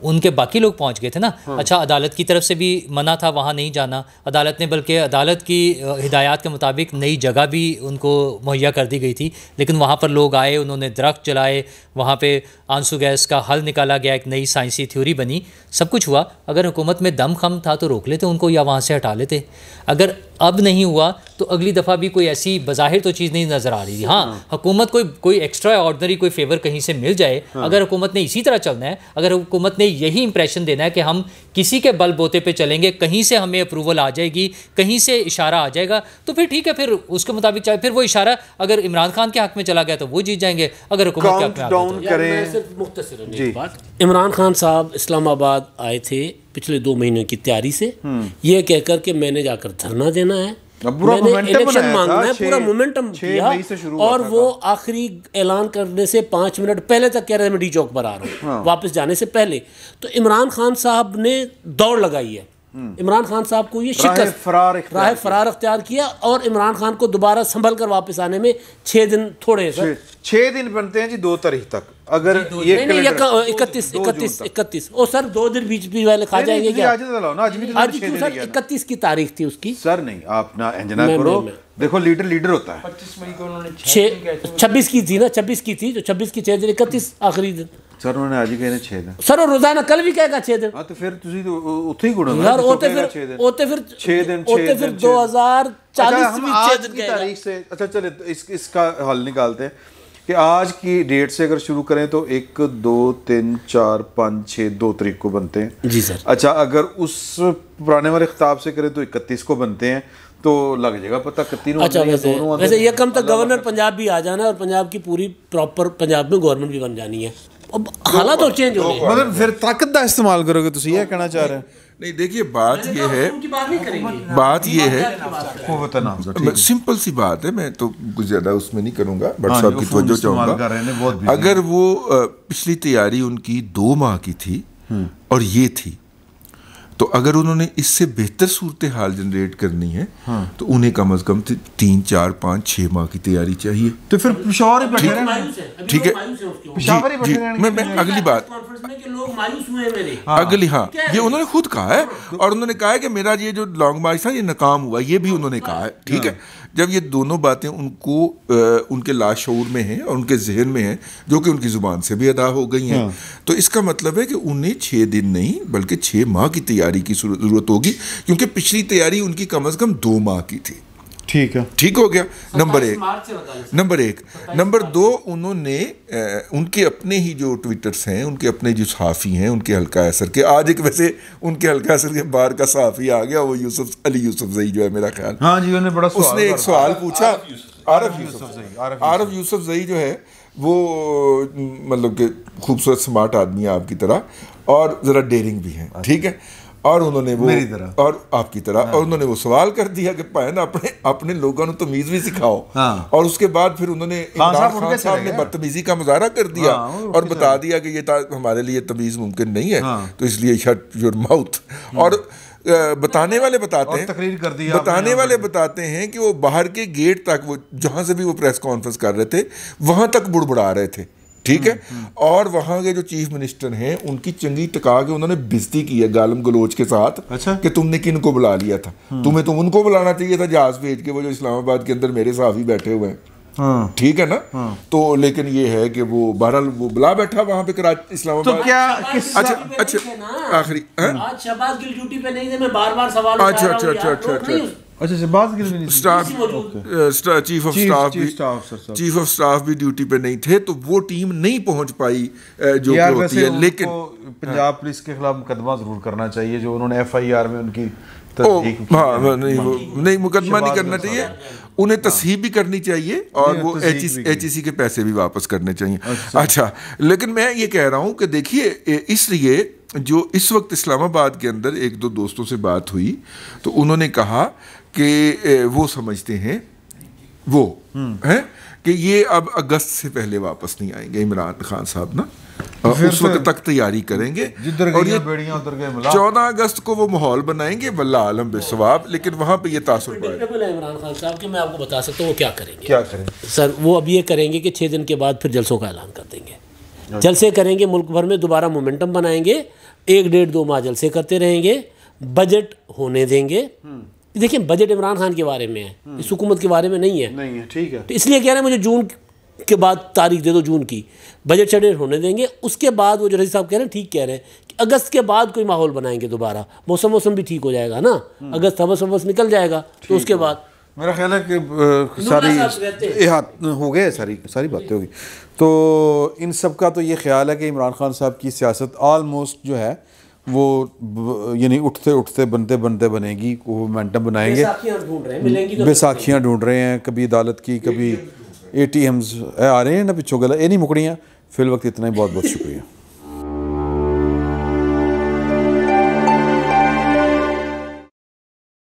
उनके बाकी लोग पहुंच गए थे ना। अच्छा, अदालत की तरफ से भी मना था वहाँ नहीं जाना, अदालत ने बल्कि अदालत की हिदायत के मुताबिक नई जगह भी उनको मुहैया कर दी गई थी, लेकिन वहाँ पर लोग आए, उन्होंने दरख्त जलाए, वहाँ पे आंसू गैस का हल निकाला गया, एक नई साइंसी थ्योरी बनी, सब कुछ हुआ। अगर हुकूमत में दम खम था तो रोक लेते उनको या वहाँ से हटा लेते। अगर अब नहीं हुआ तो अगली दफ़ा भी कोई ऐसी बज़ाहिर तो चीज़ नहीं नज़र आ रही थी। हाँ, हुकूमत कोई एक्स्ट्रा ऑर्डनरी कोई फेवर कहीं से मिल जाए, अगर हुकूमत ने इसी तरह चलना है, अगर हुकूमत ने यही इंप्रेशन देना है कि हम किसी के बल बोते पे चलेंगे, कहीं से हमें अप्रूवल आ जाएगी, कहीं से इशारा आ जाएगा, तो फिर ठीक है, फिर उसके मुताबिक चाहे फिर वो इशारा अगर इमरान खान के हक में चला गया तो वो जीत जाएंगे, अगर हुकूमत के हक में इमरान खान साहब इस्लामाबाद आए थे पिछले 2 महीने की तैयारी से, ये कहकर के मैंने जाकर धरना देना है, मैंने इलेक्शन मांगना है, पूरा मोमेंटम किया, और वो आखिरी ऐलान करने से 5 मिनट पहले तक कह रहे थे मैं डी चौक पर आ रहा हूँ, वापस जाने से पहले। तो इमरान खान साहब ने दौड़ लगाई है, इमरान खान साहब को ये शिकस्त राह फरार इख्तियार किया, और इमरान खान को दोबारा संभल कर वापस आने में 6 दिन थोड़े हैं सर। 6 दिन बनते हैं जी 2 तारीख तक, अगर ये 31 ओ सर 2 दिन बीच वाले खा जाएंगे क्या? आज क्यों सर? 31 की तारीख थी उसकी सर। नहीं, आप ना इंजना करो, देखो लीडर होता है। 25 मई को उन्होंने 26 की थी ना, 26 की थी, जो 26 की 6 दिन, 31 आखिरी दिन सर उन्होंने आज ही कहने 6 दिन सर, और रोजाना कल भी कहेगा 6 दिन। हाँ तो फिर तुसी तो उत्थे ही गुणो यार, होते फिर 6 दिन 2040 में 6 दिन की तारीख से। अच्छा चले इसका हल निकालते हैं कि आज की डेट से अगर शुरू करें तो 1 2 3 4 5 6 2 तारीख को बनते हैं जी सर। अच्छा, अगर उस पुराने वाले खिताब से करें तो 31 को बनते हैं, तो लग जाएगा पता कि तीनों। अच्छा, वैसे ये कम तक गवर्नर पंजाब भी आ जाना और पंजाब की पूरी प्रॉपर पंजाब में गवर्नमेंट भी बन जानी है। अब हालात तो चेंज हो गए, मतलब फिर ताकत का इस्तेमाल करोगे, तुम ये कहना चाह रहे हैं? नहीं, देखिए बात ये है सिंपल सी बात है, मैं तो कुछ ज़्यादा उसमें नहीं करूँगा, बट साहब की तवज्जो चाहूँगा। अगर वो पिछली तैयारी उनकी 2 माह की थी और ये थी, तो अगर उन्होंने इससे बेहतर सूरत हाल जनरेट करनी है तो उन्हें कम अज़ कम 3 4 5 6 माह की तैयारी चाहिए। तो फिर पिशावर ही बैठे रहना, ठीक है जी। मैं अगली बात अगली, हाँ, ये उन्होंने खुद कहा है, और उन्होंने कहा है कि मेरा ये जो लॉन्ग मार्च था ये नाकाम हुआ, ये भी उन्होंने कहा है। ठीक है, जब ये दोनों बातें उनको उनके लाशऊर में हैं और उनके जहन में हैं, जो कि उनकी ज़ुबान से भी अदा हो गई हैं, तो इसका मतलब है कि उन्हें 6 दिन नहीं बल्कि 6 माह की तैयारी की ज़रूरत होगी, क्योंकि पिछली तैयारी उनकी कम अज़ कम 2 माह की थी। ठीक है, ठीक हो गया। नंबर एक। नंबर 2, उन्होंने उनके अपने ही जो ट्विटर्स हैं, उनके अपने जो सहाफ़ी हैं, उनके हल्का असर के, आज एक वैसे उनके हल्का असर के बाहर का सहाफ़ी आ गया, वो अली यूसुफजई जो है मेरा ख्याल, हाँ जी, उन्होंने बड़ा उसने एक सवाल पूछा। आरफ यूसुफजई जो है वो मतलब कि खूबसूरत स्मार्ट आदमी है आपकी तरह, और ज़रा डेयरिंग भी हैं, ठीक है। और उन्होंने वो मेरी तरह और आपकी तरह, और उन्होंने वो सवाल कर दिया कि भैन अपने लोगों को तमीज़ भी सिखाओ। और उसके बाद फिर उन्होंने इमरान खान साहब ने बदतमीज़ी का मुजाहरा कर दिया और बता दिया कि ये हमारे लिए तमीज़ मुमकिन नहीं है, तो इसलिए शट योर माउथ। और बताने वाले बताते हैं, तकरीर कर दिया, बताने वाले बताते हैं कि वो बाहर के गेट तक, वो जहाँ से भी वो प्रेस कॉन्फ्रेंस कर रहे थे वहाँ तक बुड़बुड़ा रहे थे, ठीक है। और वहाँ के जो चीफ मिनिस्टर हैं उनकी चंगी टका के उन्होंने बेइज्जती की है गालम गलोच के साथ। अच्छा, कि तुमने किन को बुला लिया था, तुम्हें तो उनको बुलाना चाहिए था जहाज भेज के, वो जो इस्लामाबाद के अंदर मेरे साहब ही बैठे हुए हैं, ठीक है ना। तो लेकिन ये है कि वो बहरहाल वो बुला बैठा वहाँ पे कराची इस्लामाबाद। तो क्या अच्छा आखिरी आज शहबाज गिल ड्यूटी पे नहीं थे, मैं बार-बार सवाल उठा रहा हूं। अच्छा शहबाज गिल भी चीफ ऑफ स्टाफ भी ड्यूटी पे नहीं थे, तो वो टीम नहीं पहुंच पाई जो होती है। लेकिन पंजाब पुलिस के खिलाफ मुकदमा जरूर करना चाहिए, जो उन्होंने FIR में उनकी नहीं मुकदमा नहीं करना चाहिए, उन्हें तस्हीह भी करनी चाहिए और वो HEC के पैसे भी वापस करने चाहिए। अच्छा, लेकिन मैं ये कह रहा हूँ कि देखिए, इसलिए जो इस वक्त इस्लामाबाद के अंदर एक दो दोस्तों से बात हुई तो उन्होंने कहा कि वो समझते हैं वो हैं कि ये अब अगस्त से पहले वापस नहीं आएंगे इमरान खान साहब ना, उस वक्त तक तैयारी करेंगे और ये 14 अगस्त को वो माहौल बनाएंगे, वल्लाह आलम बेसवाब। लेकिन वहाँ पे ये तासुर पड़ेगा इमरान खान साहब कि मैं आपको बता सकता हूँ वो क्या करेंगे सर। वो अब ये करेंगे कि 6 दिन के बाद फिर जलसों का ऐलान कर देंगे, जलसे करेंगे, मुल्क भर में दोबारा मोमेंटम बनाएंगे, 1-1.5-2 माह जलसे करते रहेंगे, बजट होने देंगे। देखिए बजट इमरान खान के बारे में है, इस हुकूमत के बारे में नहीं है, ठीक है। तो इसलिए कह रहे हैं मुझे जून के बाद तारीख दे दो, जून की बजट शेड्यूल होने देंगे। उसके बाद वो जो रही साहब कह रहे हैं, ठीक कह रहे हैं कि अगस्त के बाद कोई माहौल बनाएंगे दोबारा, मौसम भी ठीक हो जाएगा ना, अगस्त हवस निकल जाएगा, तो उसके बाद मेरा ख्याल है कि सारी हो गए, सारी बातें होगी। तो इन सब का तो ये ख्याल है कि इमरान खान साहब की सियासत आलमोस्ट जो है वो यानी उठते उठते बनते बनते बनेगी, वो मोमेंटम बनाएंगे, बैसाखियाँ ढूंढ रहे हैं, कभी अदालत की, कभी ATMs आ रहे हैं ना, पिछों गला ये नहीं मुकड़ियाँ। फिल वक्त इतना ही, बहुत बहुत शुक्रिया।